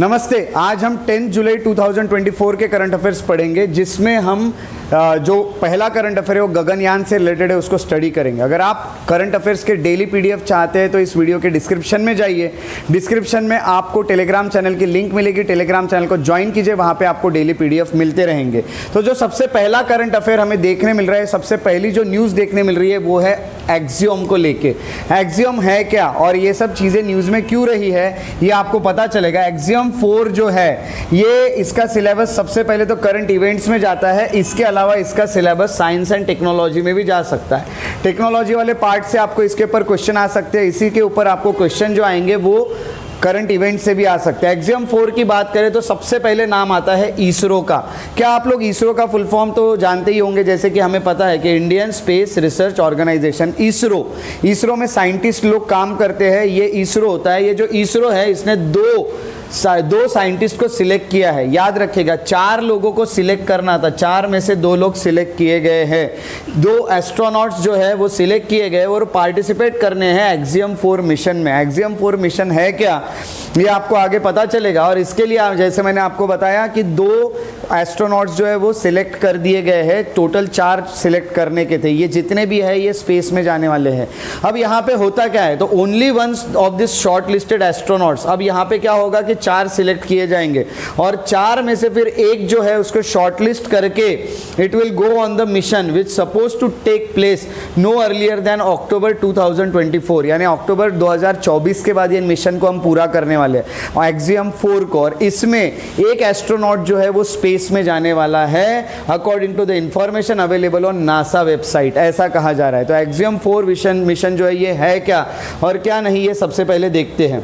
नमस्ते। आज हम 10 जुलाई 2024 के करंट अफेयर्स पढ़ेंगे, जिसमें हम जो पहला करंट अफेयर है वो गगनयान से रिलेटेड है, उसको स्टडी करेंगे। अगर आप करंट अफेयर्स के डेली पीडीएफ चाहते हैं तो इस वीडियो के डिस्क्रिप्शन में जाइए। डिस्क्रिप्शन में आपको टेलीग्राम चैनल की लिंक मिलेगी, टेलीग्राम चैनल को ज्वाइन कीजिए, वहाँ पे आपको डेली पीडीएफ मिलते रहेंगे। तो जो सबसे पहला करंट अफेयर हमें देखने मिल रहा है, सबसे पहली जो न्यूज़ देखने मिल रही है वो है एक्सियोम को लेके। एक्सियोम है क्या और ये सब चीज़ें न्यूज़ में क्यों रही है, ये आपको पता चलेगा। एक्सियोम 4 जो है ये इसका सिलेबस सबसे पहले तो करंट इवेंट्स में जाता है, इसके अलावा इसका सिलेबस साइंस एंड टेक्नोलॉजी में भी जा सकता है। टेक्नोलॉजी वाले पार्ट से आपको इसके ऊपर क्वेश्चन आ सकते हैं, इसी के ऊपर आपको क्वेश्चन जो आएंगे वो करंट इवेंट से भी आ सकते हैं। एक्सियोम 4 की बात करें तो सबसे पहले नाम आता है इसरो का। क्या आप लोग इसरो का फुल फॉर्म तो जानते ही होंगे, जैसे कि हमें पता है कि Indian space research organisation ISRO में साइंटिस्ट लोग काम करते हैं, ये इसरो होता है। ये जो इसरो है इसने दो साइंटिस्ट को सिलेक्ट किया है। याद रखिएगा 4 लोगों को सिलेक्ट करना था, 4 में से 2 लोग सिलेक्ट किए गए हैं। 2 एस्ट्रोनॉट्स जो है वो सिलेक्ट किए गए और पार्टिसिपेट करने हैं एक्सियोम 4 मिशन में। एक्सियोम 4 मिशन है क्या ये आपको आगे पता चलेगा। और इसके लिए जैसे मैंने आपको बताया कि 2 एस्ट्रोनॉट्स जो है वो सिलेक्ट कर दिए गए हैं, टोटल 4 सिलेक्ट करने के थे। ये जितने भी है ये स्पेस में जाने वाले हैं। अब यहाँ पे होता क्या है, तो only one of this short listed astronauts, अब यहाँ पे क्या होगा कि 4 सिलेक्ट किए जाएंगे और 4 में से फिर एक जो है उसको शॉर्टलिस्ट करके it will go on the mission which suppose to take place no earlier than October 2024, यानी अक्टूबर 2024 के बाद ये मिशन को हम पूरा करने वाले हैं एक्सियोम 4 को। और इसमें एक एस्ट्रोनॉट जो है वो स्पेस में जाने वाला है according to the information available on NASA website, ऐसा कहा जा रहा है। तो एक्सियोम 4 मिशन जो है ये है क्या और क्या नहीं, ये सबसे पहले देखते हैं।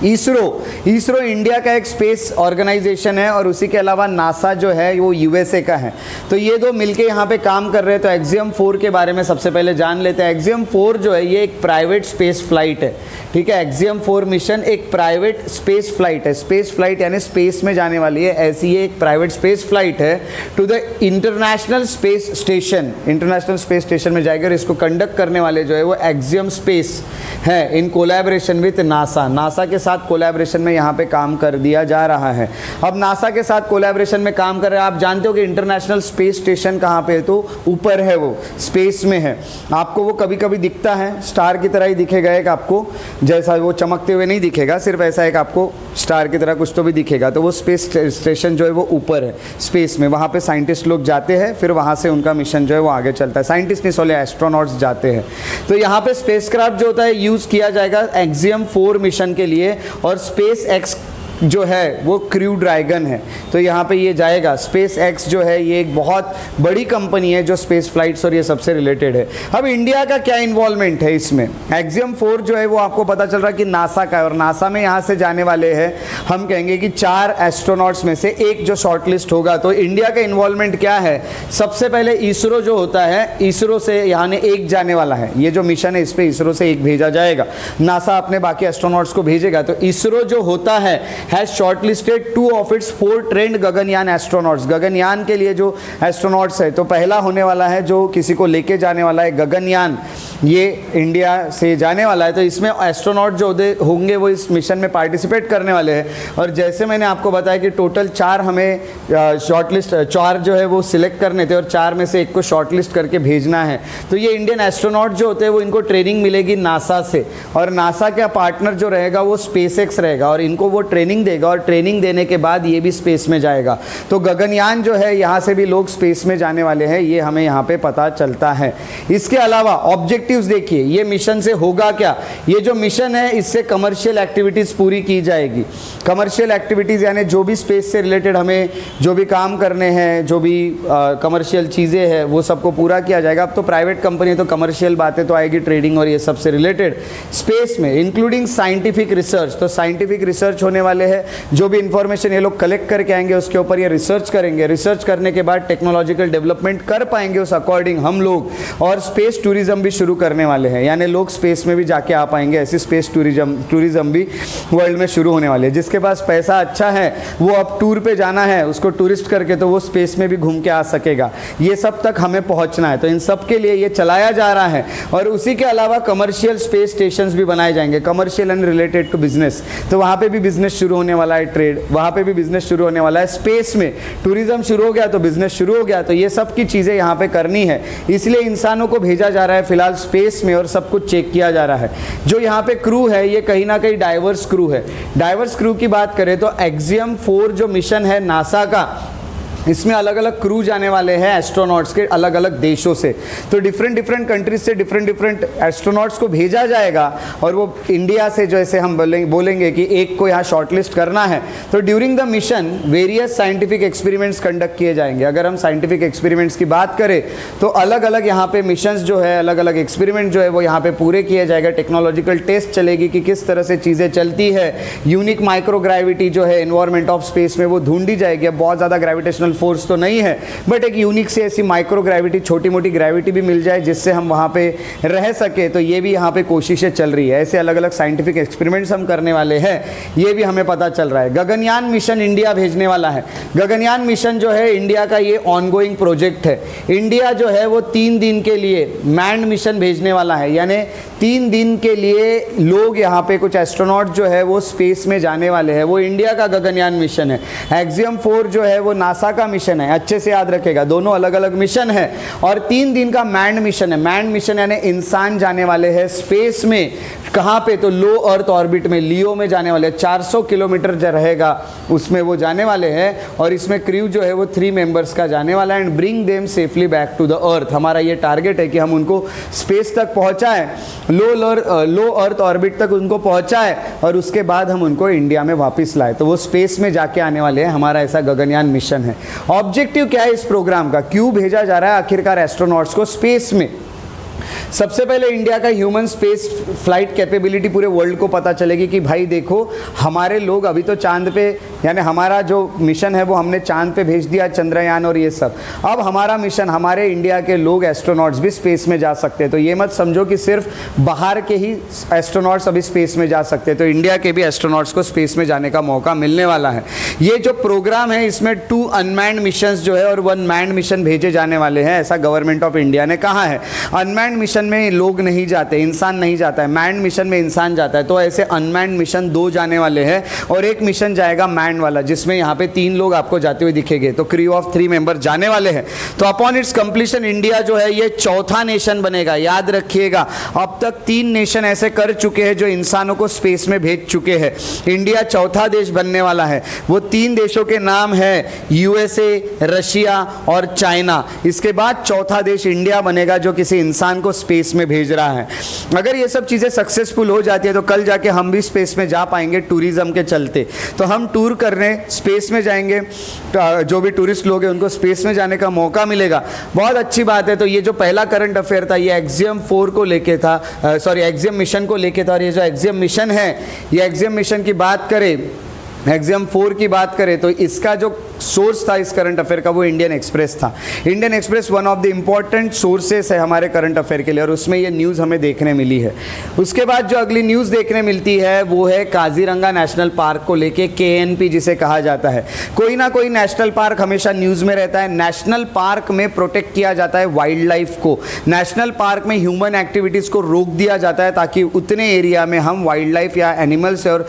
इसरो इंडिया का एक स्पेस ऑर्गेनाइजेशन है और उसी के अलावा नासा जो है वो यूएसए का है। तो ये दो मिलके यहाँ पे काम कर रहे हैं। तो एक्सियोम 4 के बारे में सबसे पहले जान लेते हैं। एक्सियोम 4 जो है ये एक प्राइवेट स्पेस फ्लाइट है, ठीक है। एक्सियोम 4 मिशन एक प्राइवेट स्पेस फ्लाइट है। स्पेस फ्लाइट यानी स्पेस में जाने वाली है, ऐसी ये एक प्राइवेट स्पेस फ्लाइट है to the international space station. International space station में जाएगा और इसको कंडक्ट करने वाले जो है वो एक्सियोम स्पेस है इन कोलैबोरेशन विथ नासा के साथ कोलैबोरेशन में यहाँ पे काम कर दिया जा रहा है। अब नासा के साथ कोलैबोरेशन में काम कर रहे हैं। आप जानते हो कि इंटरनेशनल स्पेस स्टेशन कहाँ पे है, तो ऊपर है, वो स्पेस में है। आपको वो कभी कभी दिखता है, स्टार की तरह ही दिखेगा एक आपको, जैसा वो चमकते हुए नहीं दिखेगा, सिर्फ ऐसा एक आपको स्टार की तरह कुछ तो भी दिखेगा। तो वो स्पेस स्टेशन जो है वो ऊपर है स्पेस में, वहाँ पे साइंटिस्ट लोग जाते हैं, फिर वहाँ से उनका मिशन जो है वो आगे चलता है। साइंटिस्ट नहीं सोले एस्ट्रोनॉट्स जाते हैं। तो यहाँ पे स्पेसक्राफ्ट जो होता है यूज़ किया जाएगा एक्सियोम 4 मिशन के लिए। और स्पेस एक्स जो है वो क्रू ड्रैगन है, तो यहाँ पे ये जाएगा। स्पेस एक्स जो है ये एक बहुत बड़ी कंपनी है जो स्पेस फ्लाइट्स और ये सबसे रिलेटेड है। अब इंडिया का क्या इन्वॉल्वमेंट है इसमें, एक्सियोम 4 जो है वो आपको पता चल रहा है कि नासा का है और नासा में यहाँ से जाने वाले हैं, हम कहेंगे कि 4 एस्ट्रोनॉट्स में से एक जो शॉर्टलिस्ट होगा। तो इंडिया का इन्वॉल्वमेंट क्या है, सबसे पहले इसरो जो होता है, इसरो से यहाँ ने एक जाने वाला है। ये जो मिशन है इस पर इसरो से एक भेजा जाएगा, नासा अपने बाकी एस्ट्रोनॉट्स को भेजेगा। तो इसरो जो होता है has shortlisted 2 of its 4 trained Gaganyaan astronauts. Gaganyaan के लिए जो एस्ट्रोनॉट्स है, तो पहला होने वाला है जो किसी को लेके जाने वाला है गगनयान, ये इंडिया से जाने वाला है। तो इसमें एस्ट्रोनॉट जो होंगे वो इस मिशन में पार्टिसिपेट करने वाले हैं। और जैसे मैंने आपको बताया कि टोटल 4 हमें शॉर्टलिस्ट 4 जो है वो सिलेक्ट करने थे और 4 में से एक को शॉर्टलिस्ट करके भेजना है। तो ये इंडियन एस्ट्रोनॉट जो होते हैं वो इनको ट्रेनिंग मिलेगी नासा से, और नासा का पार्टनर जो रहेगा वो स्पेसएक्स रहेगा और इनको वो ट्रेनिंग देगा और ट्रेनिंग देने के बाद ये भी स्पेस में जाएगा। तो गगनयान जो है यहाँ से भी लोग स्पेस में जाने वाले हैं, ये हमें यहाँ पे पता चलता है। इसके अलावा ऑब्जेक्टिव्स देखिए, ये मिशन से होगा क्या, ये जो मिशन है इससे कमर्शियल एक्टिविटीज़ पूरी की जाएगी। कमर्शियल एक्टिविटीज़ यानी जो भी स्पेस से रिलेटेड हमें जो भी काम करने हैं, जो भी कमर्शियल चीज़ें हैं वो सबको पूरा किया जाएगा। अब तो प्राइवेट कंपनी तो कमर्शियल बातें तो आएगी, ट्रेडिंग और ये सब से रिलेटेड स्पेस में, इंक्लूडिंग साइंटिफिक रिसर्च। तो साइंटिफिक रिसर्च होने वाले हैं, जो भी इंफॉर्मेशन ये लोग कलेक्ट करके आएंगे उसके ऊपर ये रिसर्च करेंगे। रिसर्च करने के बाद टेक्नोलॉजिकल डेवलपमेंट कर पाएंगे उस अकॉर्डिंग हम लोग, और स्पेस टूरिज्म भी शुरू करने वाले हैं, यानी लोग स्पेस में भी जाके आ पाएंगे। ऐसी स्पेस टूरिज्म भी वर्ल्ड में शुरू होने वाली है। जिसके पास पैसा अच्छा है वो अब टूर पे जाना है उसको टूरिस्ट करके, तो वो स्पेस में भी घूम के आ सकेगा। ये सब तक हमें पहुंचना है, तो इन सब के लिए ये चलाया जा रहा है। और उसी के अलावा कमर्शियल स्पेस स्टेशंस भी बनाए जाएंगे, commercial and related to business, तो वहाँ पे भी बिजनेस शुरू शुरू होने वाला है, ट्रेड वहाँ पे भी बिजनेस शुरू होने वाला है, स्पेस में टूरिज्म शुरू हो गया तो बिजनेस शुरू हो गया। तो ये सब की चीज़ें यहाँ पे करनी है, इसलिए इंसानों को भेजा जा रहा है फिलहाल स्पेस में और सब कुछ चेक किया जा रहा है। जो यहाँ पे क्रू है ये कहीं ना कहीं डाइवर्स क्रू है। डाइवर्स क्रू की बात करें तो एक्सियम 4 जो मिशन है नासा का, इसमें अलग अलग क्रू जाने वाले हैं एस्ट्रोनॉट्स के अलग अलग देशों से। तो डिफरेंट कंट्रीज से डिफरेंट एस्ट्रोनॉट्स को भेजा जाएगा और वो इंडिया से जैसे हम बोलेंगे कि एक को यहाँ शॉर्टलिस्ट करना है, तो during the mission various scientific experiments conduct किए जाएंगे। अगर हम साइंटिफिक एक्सपेरिमेंट्स की बात करें तो अलग अलग यहाँ पे मिशंस जो है, अलग अलग एक्सपेरिमेंट जो है वो यहाँ पे पूरे किए जाएगा। टेक्नोलॉजिकल टेस्ट चलेगी कि किस तरह से चीज़ें चलती है। यूनिक माइक्रोग्रेविटी जो है एनवायरमेंट ऑफ स्पेस में वो ढूंढी जाएगी। अब बहुत ज़्यादा ग्रेविटेशनल फोर्स तो नहीं है, बट एक यूनिक से ऐसी माइक्रोग्रेविटी, छोटी मोटी ग्रेविटी भी मिल जाए जिससे हम वहाँ पे रह सके। तो ये भी यहाँ पे कोशिशें चल रही है। ऐसे अलग अलग साइंटिफिक एक्सपेरिमेंट्स हम करने वाले हैं, ये भी हमें पता चल रहा है। गगनयान मिशन इंडिया भेजने वाला है। गगनयान मिशन जो है इंडिया का ये ऑनगोइंग प्रोजेक्ट है। इंडिया जो है वो 3 दिन के लिए मैन्ड मिशन भेजने वाला है, यानी 3 दिन के लिए लोग यहाँ पे कुछ एस्ट्रोनॉट जो है वो स्पेस में जाने वाले हैं। वो इंडिया का गगनयान मिशन है। एक्सियम 4 जो है वो नासा का मिशन है, अच्छे से याद रखेगा, दोनों अलग अलग मिशन है। और 3 दिन का मैन्ड मिशन है। मैन्ड मिशन यानी इंसान जाने वाले हैं स्पेस में। कहाँ पे? तो लो अर्थ ऑर्बिट में, लियो में जाने वाले। 400 किलोमीटर जो रहेगा उसमें वो जाने वाले हैं। और इसमें क्रू जो है वो 3 मेंबर्स का जाने वाला है। And bring them safely back to the earth. हमारा ये टारगेट है कि हम उनको स्पेस तक पहुँचाएं, लो अर्थ ऑर्बिट तक उनको पहुँचाएं और उसके बाद हम उनको इंडिया में वापस लाएं। तो वो स्पेस में जाके आने वाले हैं। हमारा ऐसा गगनयान मिशन है। ऑब्जेक्टिव क्या है इस प्रोग्राम का? क्यों भेजा जा रहा है आखिरकार एस्ट्रोनॉट्स को स्पेस में? सबसे पहले इंडिया का ह्यूमन स्पेस फ्लाइट कैपेबिलिटी पूरे वर्ल्ड को पता चलेगी कि भाई देखो हमारे लोग अभी तो चांद पे, यानी हमारा जो मिशन है वो हमने चांद पे भेज दिया, चंद्रयान और ये सब। अब हमारा मिशन, हमारे इंडिया के लोग एस्ट्रोनॉट्स भी स्पेस में जा सकते हैं। तो ये मत समझो कि सिर्फ बाहर के ही एस्ट्रोनॉट्स अभी स्पेस में जा सकते हैं। तो इंडिया के भी एस्ट्रोनॉट्स को स्पेस में जाने का मौका मिलने वाला है। ये जो प्रोग्राम है इसमें 2 अनमैन्ड मिशन जो है और 1 मैन्ड मिशन भेजे जाने वाले हैं, ऐसा गवर्नमेंट ऑफ इंडिया ने कहा है। अनमैन्ड मिशन में लोग नहीं जाते, इंसान नहीं जाता है। मैन्ड मिशन में इंसान जाता है। तो ऐसे अनमैन्ड मिशन 2 जाने वाले हैं और एक मिशन जाएगा मैन्ड वाला, जिसमें यहाँ पे 3 लोग आपको जाते हुए दिखेंगे। तो क्रू ऑफ 3 मेंबर जाने वाले हैं। तो अपॉन इट्स कंप्लीशन इंडिया जो है ये 4था नेशन बनेगा। याद रखिएगा, अब तक 3 नेशन ऐसे कर चुके हैं जो इंसानों को स्पेस में भेज चुके हैं। इंडिया 4था देश बनने वाला है। वो 3 देशों के नाम है USA, रशिया और चाइना। इसके बाद 4था देश इंडिया बनेगा जो किसी इंसान को स्पेस में भेज रहा है। अगर ये सब चीज़ें सक्सेसफुल हो जाती है तो कल जाके हम भी स्पेस में जा पाएंगे टूरिज्म के चलते। तो हम टूर करने स्पेस में जाएंगे, जो भी टूरिस्ट लोग हैं उनको स्पेस में जाने का मौका मिलेगा। बहुत अच्छी बात है। तो ये जो पहला करंट अफेयर था ये एक्सियम 4 को लेके था, एक्सियम मिशन को लेके था। और ये जो एक्सियम मिशन है, ये एक्सियम मिशन की बात करें, एक्सियम 4 की बात करें तो इसका जो सोर्स था इस करंट अफेयर का वो इंडियन एक्सप्रेस था। Indian express one of the important sources है हमारे करंट अफेयर के लिए और उसमें ये न्यूज़ हमें देखने मिली है। उसके बाद जो अगली न्यूज़ देखने मिलती है वो है काजीरंगा नेशनल पार्क को लेके, KNP जिसे कहा जाता है। कोई ना कोई नेशनल पार्क हमेशा न्यूज़ में रहता है। नेशनल पार्क में प्रोटेक्ट किया जाता है वाइल्ड लाइफ को। नेशनल पार्क में ह्यूमन एक्टिविटीज़ को रोक दिया जाता है ताकि उतने एरिया में हम वाइल्ड लाइफ या एनिमल्स और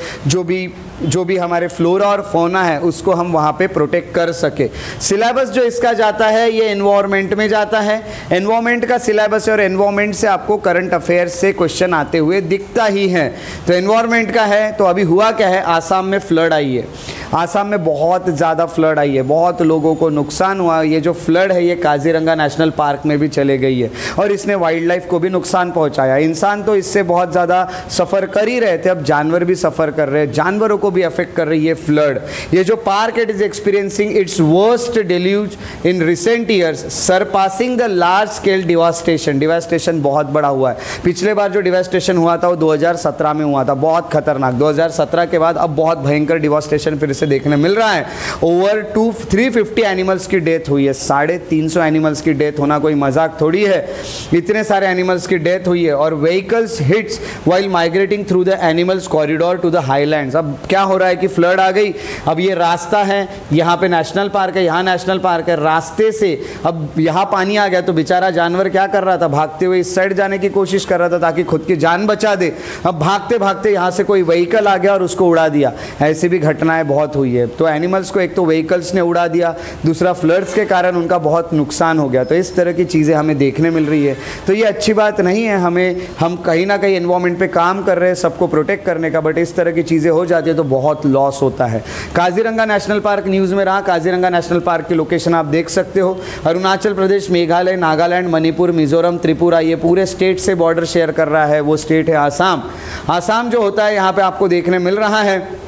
जो भी हमारे फ्लोरा और फौना है उसको हम वहाँ पे प्रोटेक्ट कर सके। सिलेबस जो इसका जाता है ये एनवायरनमेंट में जाता है। एनवायरनमेंट का सिलेबस है और एनवायरनमेंट से आपको करंट अफेयर्स से क्वेश्चन आते हुए दिखता ही है। तो एनवायरनमेंट का है तो अभी हुआ क्या है, आसाम में फ्लड आई है। आसाम में बहुत ज़्यादा फ्लड आई है, बहुत लोगों को नुकसान हुआ। ये जो फ्लड है ये काजीरंगा नेशनल पार्क में भी चले गई है और इसने वाइल्ड लाइफ को भी नुकसान पहुंचाया। इंसान तो इससे बहुत ज़्यादा सफ़र कर ही रहे थे, अब जानवर भी सफ़र कर रहे हैं, जानवरों को भी अफेक्ट कर रही है फ्लड। ये जो park it is experiencing its worst deluge in recent years surpassing the large scale devastation बहुत बड़ा हुआ है। पिछले बार जो डिवास्टेशन हुआ था वो 2017 में हुआ था, बहुत खतरनाक। 2017 के बाद अब बहुत भयंकर डिवास्टेशन फिर से देखने मिल रहा है। ओवर 350 एनिमल्स की डेथ हुई है। 350 एनिमल्स की डेथ होना कोई मजाक थोड़ी है। इतने सारे एनिमल्स की डेथ हुई है और vehicles hits while migrating through the animals corridor to the highlands. अब क्या हो रहा है कि फ्लड आ गई, अब ये रास्ता है, यहाँ पे नेशनल पार्क है, यहाँ नेशनल पार्क है, रास्ते से अब यहाँ पानी आ गया तो बेचारा जानवर क्या कर रहा था, भागते हुए इस साइड जाने की कोशिश कर रहा था ताकि खुद की जान बचा दे। अब भागते भागते यहाँ से कोई व्हीकल आ गया और उसको उड़ा दिया। ऐसी भी घटनाएं बहुत हुई है। तो एनिमल्स को एक तो व्हीकल्स ने उड़ा दिया, दूसरा फ्लड्स के कारण उनका बहुत नुकसान हो गया। तो इस तरह की चीज़ें हमें देखने मिल रही है। तो ये अच्छी बात नहीं है। हम कहीं ना कहीं एनवायरमेंट पे काम कर रहे हैं सबको प्रोटेक्ट करने का, बट इस तरह की चीज़ें हो जाती है तो बहुत लॉस होता है। काजीरंगा नेशनल पार्क न्यूज़ में रहा। काजीरंगा नेशनल पार्क की लोकेशन आप देख सकते हो। अरुणाचल प्रदेश, मेघालय, नागालैंड, मणिपुर, मिजोरम, त्रिपुरा, ये पूरे स्टेट से बॉर्डर शेयर कर रहा है। वो स्टेट है आसाम। आसाम जो होता है यहाँ पे आपको देखने मिल रहा है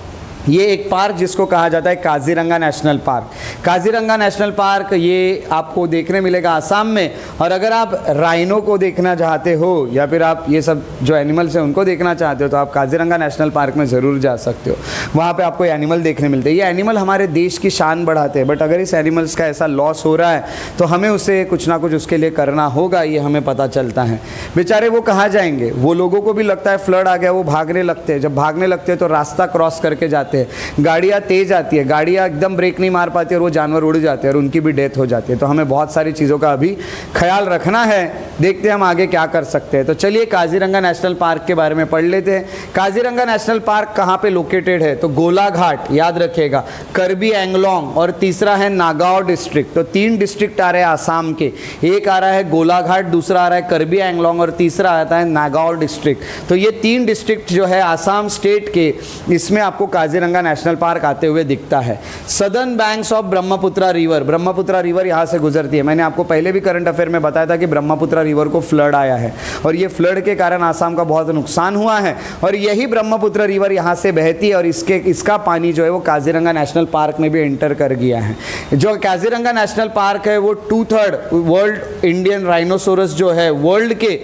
ये एक पार्क जिसको कहा जाता है Kaziranga national park. Kaziranga national park ये आपको देखने मिलेगा आसाम में। और अगर आप राइनो को देखना चाहते हो या फिर आप ये सब जो एनिमल्स हैं उनको देखना चाहते हो तो आप काजीरंगा नेशनल पार्क में ज़रूर जा सकते हो। वहाँ पे आपको एनिमल देखने मिलते हैं। ये एनिमल हमारे देश की शान बढ़ाते हैं, बट अगर इस एनिमल्स का ऐसा लॉस हो रहा है तो हमें उसे कुछ ना कुछ उसके लिए करना होगा, ये हमें पता चलता है। बेचारे वो कहाँ जाएंगे? वो लोगों को भी लगता है फ्लड आ गया, वो भागने लगते हैं। जब भागने लगते हैं तो रास्ता क्रॉस करके जाते, गाड़ियाँ तेज आती है, गाड़ियाँ एकदम ब्रेक नहीं मार पाती और वो जानवर उड़ जाते हैं और उनकी भी डेथ हो जाती है। तो हमें बहुत सारी चीज़ों का अभी ख्याल रखना है। देखते हैं हम आगे क्या कर सकते हैं। तो चलिए काजीरंगा नेशनल पार्क के बारे में पढ़ लेते हैं। काजीरंगा नेशनल पार्क कहाँ पे लोकेटेड है? तो गोलाघाट, याद रखिएगा, कर्बी एंगलोंग और तीसरा है नागांव डिस्ट्रिक्ट। तो 3 डिस्ट्रिक्ट आ रहे हैं आसाम के। एक आ रहा है गोलाघाट, दूसरा आ रहा है कर्बी एंगलोंग और तीसरा आता है नागांव डिस्ट्रिक्ट। तो ये 3 डिस्ट्रिक्ट जो है आसाम स्टेट के, इसमें आपको काजीरंगा नेशनल पार्क आते हुए दिखता है। Southern banks of Brahmaputra river, Brahmaputra river यहाँ से गुजरती है। मैंने आपको पहले भी करंट अफेयर में बताया था कि ब्रह्मपुत्रा रिवर को फ्लड आया है और ये फ्लड के कारण आसाम का बहुत नुकसान हुआ है। और यही ब्रह्मपुत्रा रिवर यहाँ से बहती है और इसका पानी जो है वो काजीरंगा नेशनल पार्क में भी एंटर कर गया है। जो काजीरंगा नेशनल पार्क है वो 2/3 वर्ल्ड इंडियन राइनोसोरस जो है, वर्ल्ड के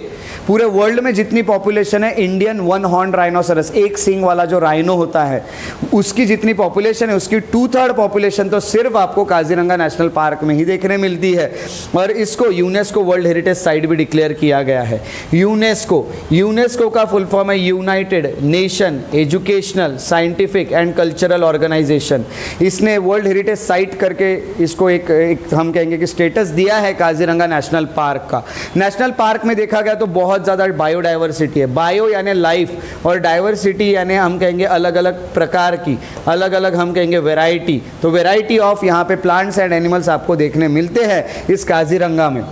पूरे वर्ल्ड में जितनी पॉपुलेशन है इंडियन 1 हॉर्न राइनोसरस, एक सींग वाला जो राइनो होता है, उसकी जितनी पॉपुलेशन है उसकी 2/3 पॉपुलेशन तो सिर्फ आपको काजीरंगा नेशनल पार्क में ही देखने मिलती है। और इसको यूनेस्को वर्ल्ड हेरिटेज साइट भी डिक्लेयर किया गया है। यूनेस्को का फुल फॉर्म है united nation educational scientific and cultural organisation. इसने वर्ल्ड हेरिटेज साइट करके इसको एक हम कहेंगे कि स्टेटस दिया है काजीरंगा नेशनल पार्क का। नेशनल पार्क में देखा गया तो बहुत ज़्यादा बायोडाइवर्सिटी है। बायो यानी लाइफ और डाइवर्सिटी यानी हम कहेंगे अलग अलग प्रकार की, अलग अलग हम कहेंगे वैरायटी। तो वैरायटी ऑफ यहाँ पे प्लांट्स एंड एनिमल्स आपको देखने मिलते हैं इस काजीरंगा में।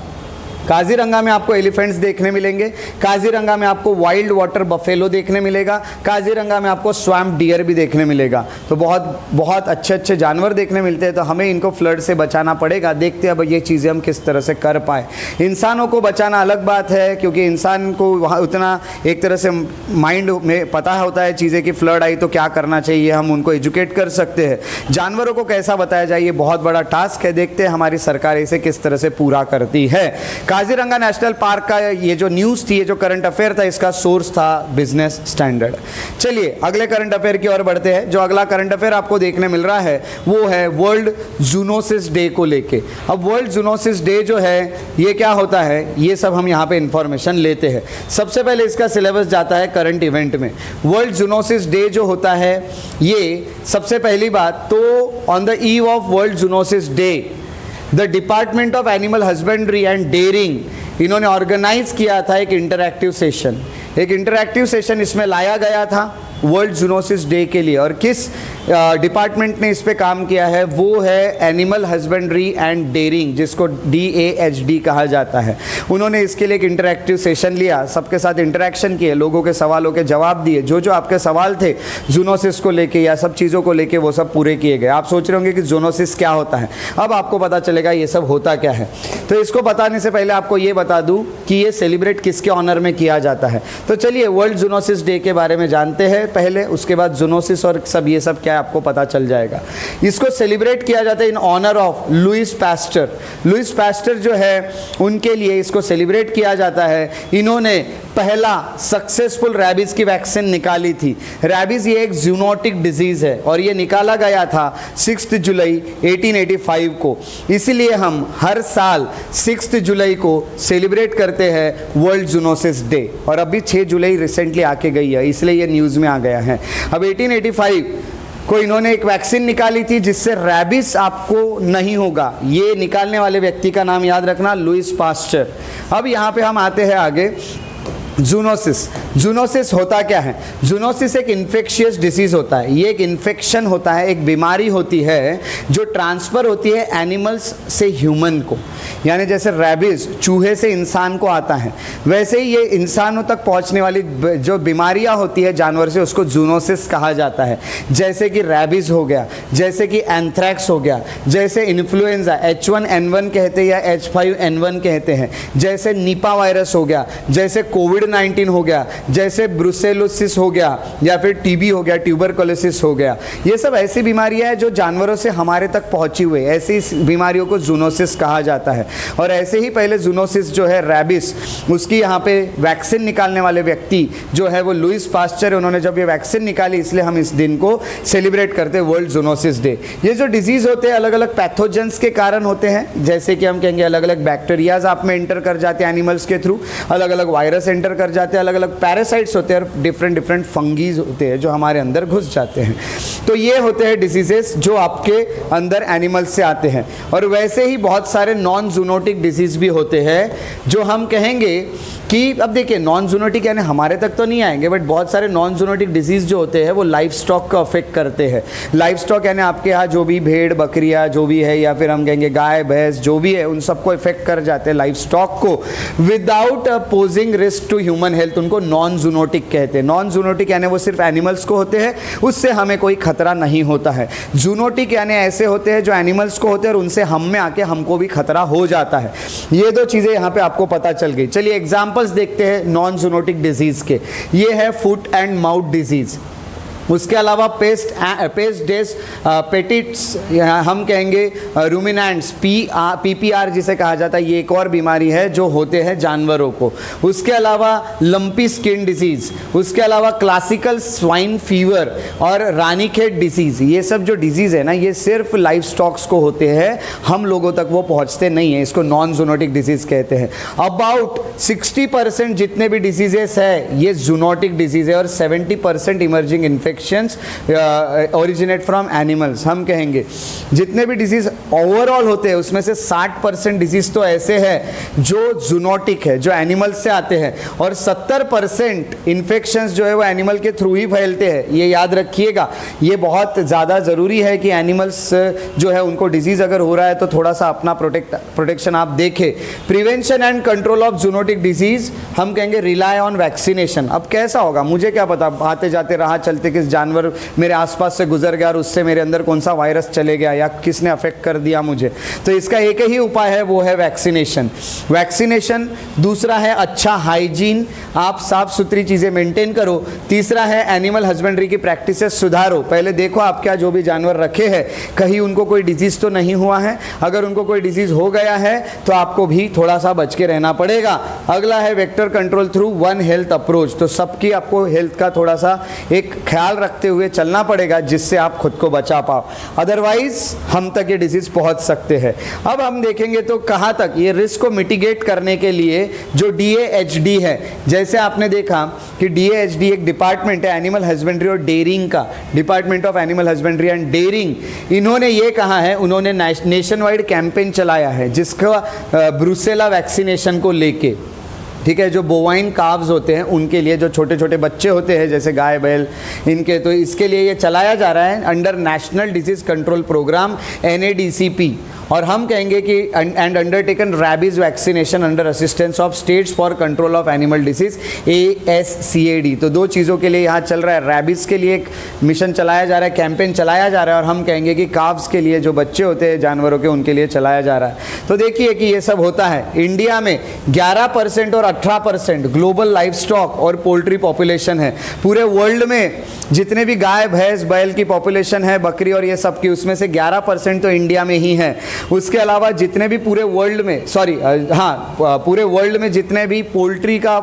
काजीरंगा में आपको एलिफेंट्स देखने मिलेंगे, काजीरंगा में आपको वाइल्ड वाटर बफेलो देखने मिलेगा, काजीरंगा में आपको स्वैम्प डियर भी देखने मिलेगा। तो बहुत बहुत अच्छे जानवर देखने मिलते हैं। तो हमें इनको फ्लड से बचाना पड़ेगा। देखते हैं अब ये चीज़ें हम किस तरह से कर पाए। इंसानों को बचाना अलग बात है, क्योंकि इंसान को वहाँ उतना एक तरह से माइंड में पता होता है चीज़ें कि फ्लड आई तो क्या करना चाहिए, हम उनको एजुकेट कर सकते हैं। जानवरों को कैसा बताया जाए, ये बहुत बड़ा टास्क है। देखते हैं हमारी सरकार इसे किस तरह से पूरा करती है। काजीरंगा नेशनल पार्क का ये जो न्यूज़ थी, ये जो करंट अफेयर था, इसका सोर्स था बिजनेस स्टैंडर्ड। चलिए अगले करंट अफेयर की ओर बढ़ते हैं। जो अगला करंट अफेयर आपको देखने मिल रहा है वो है वर्ल्ड जूनोसिस डे को लेके। अब वर्ल्ड जूनोसिस डे जो है ये क्या होता है, ये सब हम यहाँ पे इंफॉर्मेशन लेते हैं। सबसे पहले इसका सिलेबस जाता है करंट इवेंट में। वर्ल्ड जूनोसिस डे जो होता है, ये सबसे पहली बात तो on the eve of world zoonosis day the department of animal husbandry and dairying इन्होंने ऑर्गेनाइज किया था एक इंटरैक्टिव सेशन इसमें लाया गया था वर्ल्ड जूनोसिस डे के लिए। और किस डिपार्टमेंट ने इस पे काम किया है, वो है एनिमल हस्बेंड्री एंड डेयरिंग, जिसको DAHD कहा जाता है। उन्होंने इसके लिए एक इंटरैक्टिव सेशन लिया, सबके साथ इंटरेक्शन किए, लोगों के सवालों के जवाब दिए। जो आपके सवाल थे जूनोसिस को लेके या सब चीज़ों को लेके वो सब पूरे किए गए। आप सोच रहे होंगे कि जूनोसिस क्या होता है, अब आपको पता चलेगा ये सब होता क्या है। तो इसको बताने से पहले आपको ये बता दूँ कि ये सेलिब्रेट किसके ऑनर में किया जाता है। तो चलिए वर्ल्ड जूनोसिस डे के बारे में जानते हैं पहले, उसके बाद जूनोसिस और सब ये सब क्या आपको पता चल जाएगा। इसको सेलिब्रेट किया जाता है in honour of Louis Pasteur. Louis Pasteur जो है उनके लिए इसको सेलिब्रेट किया जाता है। इन्होंने पहला सक्सेसफुल रैबीज की वैक्सीन निकाली थी। रैबीज ये एक जूनोटिक डिजीज है और ये निकाला गया था 6 जुलाई 1885 को। इसीलिए हम हर साल 6 जुलाई को सेलिब्रेट करते हैं वर्ल्ड जूनोसिस डे। और अभी 6 जुलाई रिसेंटली आके गई है, इसलिए ये न्यूज़ में आ गया है। अब 1885 कोई इन्होंने एक वैक्सीन निकाली थी जिससे रैबिस आपको नहीं होगा। ये निकालने वाले व्यक्ति का नाम याद रखना, लुईस पास्चर। अब यहाँ पे हम आते हैं आगे, जूनोसिस। जूनोसिस होता क्या है? जूनोसिस एक इन्फेक्शियस डिसीज होता है। ये एक इन्फेक्शन होता है, एक बीमारी होती है जो ट्रांसफ़र होती है एनिमल्स से ह्यूमन को। यानी जैसे रैबिस चूहे से इंसान को आता है, वैसे ही ये इंसानों तक पहुंचने वाली जो बीमारियां होती है जानवर से, उसको जूनोसिस कहा जाता है। जैसे कि रैबिस हो गया, जैसे कि एंथ्रैक्स हो गया, जैसे इन्फ्लुएंजा H1N1 कहते हैं या H5N1 कहते हैं, जैसे निपा वायरस हो गया, जैसे कोविड-19 हो गया, जैसे ब्रुसेलोसिस हो गया, या फिर टीबी हो गया, ट्यूबरकुलोसिस हो गया। ये सब ऐसी बीमारियां हैं जो जानवरों से हमारे तक पहुंची हुई है। ऐसी बीमारियों को जूनोसिस कहा जाता है। और ऐसे ही पहले जूनोसिस जो है रैबिस, उसकी यहाँ पे वैक्सीन निकालने वाले व्यक्ति जो है वो लुईस पास्चर, उन्होंने जब ये वैक्सीन निकाली, इसलिए हम इस दिन को सेलिब्रेट करते हैं, वर्ल्ड जूनोसिस डे। ये जो डिजीज होते हैं अलग अलग पैथोजेंस के कारण होते हैं। जैसे कि हम कहेंगे अलग अलग बैक्टीरियाज आप में एंटर कर जाते हैं एनिमल्स के थ्रू, अलग अलग वायरस एंटर कर जाते हैं, अलग अलग पैरासाइट्स होते हैं, और डिफरेंट फंगीज होते हैं जो हमारे अंदर घुस जाते हैं। तो ये होते हैं डिजीजेस जो आपके अंदर एनिमल्स से आते हैं। और वैसे ही बहुत सारे नॉन जूनोटिक डिजीज भी होते हैं जो हम कहेंगे कि अब देखिए नॉन जूनोटिक यानी हमारे तक तो नहीं आएंगे, बट बहुत सारे नॉन जूनोटिक डिजीज़ जो होते हैं वो लाइफ स्टॉक को अफेक्ट करते हैं। लाइफ स्टॉक यानी आपके यहाँ जो भी भेड़ बकरियाँ जो भी है, या फिर हम कहेंगे गाय भैंस जो भी है, उन सबको इफेक्ट कर जाते हैं लाइफ स्टॉक को, without posing risk to human health. उनको नॉन जूनोटिक कहते हैं। नॉन जूनोटिक यानी वो सिर्फ एनिमल्स को होते हैं, उससे हमें कोई खतरा नहीं होता है। जूनोटिक यानी ऐसे होते हैं जो एनिमल्स को होते हैं और उनसे हम में आके हमको भी खतरा हो जाता है। ये दो चीज़ें यहाँ पे आपको पता चल गई। चलिए एग्जाम्पल्स देखते हैं नॉन जूनोटिक डिजीज के। ये है फुट एंड माउथ डिजीज। उसके अलावा पेस्ट डेस पेटिट्स, हम कहेंगे रूमिनेंट्स, PPR जिसे कहा जाता है, ये एक और बीमारी है जो होते हैं जानवरों को। उसके अलावा लंपी स्किन डिजीज़, उसके अलावा क्लासिकल स्वाइन फीवर और रानीखेत डिसीज़। ये सब जो डिजीज़ है ना, ये सिर्फ लाइफ स्टॉक्स को होते हैं, हम लोगों तक वो पहुँचते नहीं हैं। इसको नॉन जूनोटिक डिजीज़ कहते हैं। अबाउट 60% जितने भी डिजीजेस है ये जूनोटिक डिजीज़ है, और 70% emerging infection originate from animals. हम कहेंगे जितने भी डिजीज ओवरऑल होते हैं उसमें से 60% डिजीज तो ऐसे हैं जो जूनोटिक है, जो एनिमल्स से आते हैं, और 70% इन्फेक्शंस जो है वो एनिमल के थ्रू ही फैलते हैं। ये याद रखिएगा, ये बहुत ज़्यादा ज़रूरी है कि एनिमल्स जो है उनको डिजीज़ अगर हो रहा है तो थोड़ा सा अपना प्रोटेक्शन आप देखें। Prevention and control of zoonotic disease, हम कहेंगे रिलाई ऑन वैक्सीनेशन। अब कैसा होगा मुझे क्या पता, आते जाते राह चलते किस जानवर मेरे आसपास से गुजर गया और उससे मेरे अंदर कौन सा वायरस चले गया या किसने अफेक्ट कर दिया मुझे। तो इसका एक ही उपाय है, वो है वैक्सीनेशन। वैक्सीनेशन। दूसरा है अच्छा हाइजीन, आप साफ सुथरी चीज़ें मेंटेन करो। तीसरा है एनिमल हस्बेंड्री की प्रैक्टिसेस सुधारो। पहले देखो आप क्या जो भी जानवर रखे हैं कहीं उनको कोई डिजीज़ तो नहीं हुआ है। अगर उनको कोई डिजीज़ हो गया है तो आपको भी थोड़ा सा बच के रहना पड़ेगा। अगला है vector control through one health approach. तो सबकी आपको हेल्थ का थोड़ा सा एक ख्याल रखते हुए चलना पड़ेगा जिससे आप खुद को बचा पाओ, अदरवाइज हम तक ये डिजीज पहुंच सकते हैं। अब हम देखेंगे तो कहां तक ये रिस्क को मिटिगेट करने के लिए जो DAHD है, जैसे आपने देखा कि DAHD एक डिपार्टमेंट है एनिमल हस्बेंड्री और डेयरिंग का, department of animal husbandry and dairying. इन्होंने ये कहा है, उन्होंने नेशन वाइड कैंपेन चलाया है जिसका ब्रुसेला वैक्सीनेशन को लेके, ठीक है, जो बोवाइन काव्स होते हैं उनके लिए, जो छोटे छोटे बच्चे होते हैं जैसे गाय बैल इनके, तो इसके लिए ये चलाया जा रहा है under national disease control programme NADCP। और हम कहेंगे कि and undertaken rabies vaccination under assistance of states for control of animal disease ASCAD। तो दो चीज़ों के लिए यहाँ चल रहा है, रैबीज के लिए एक मिशन चलाया जा रहा है, कैंपेन चलाया जा रहा है, और हम कहेंगे कि काव्स के लिए जो बच्चे होते हैं जानवरों के उनके लिए चलाया जा रहा है। तो देखिए कि ये सब होता है। इंडिया में 11% और 18% ग्लोबल लाइफ स्टॉक और पोल्ट्री पॉपुलेशन है। पूरे वर्ल्ड में जितने भी गाय भैंस बैल की पॉपुलेशन है, बकरी और ये सब की, उसमें से 11% तो इंडिया में ही है। उसके अलावा जितने भी पूरे वर्ल्ड में पूरे वर्ल्ड में जितने भी पोल्ट्री का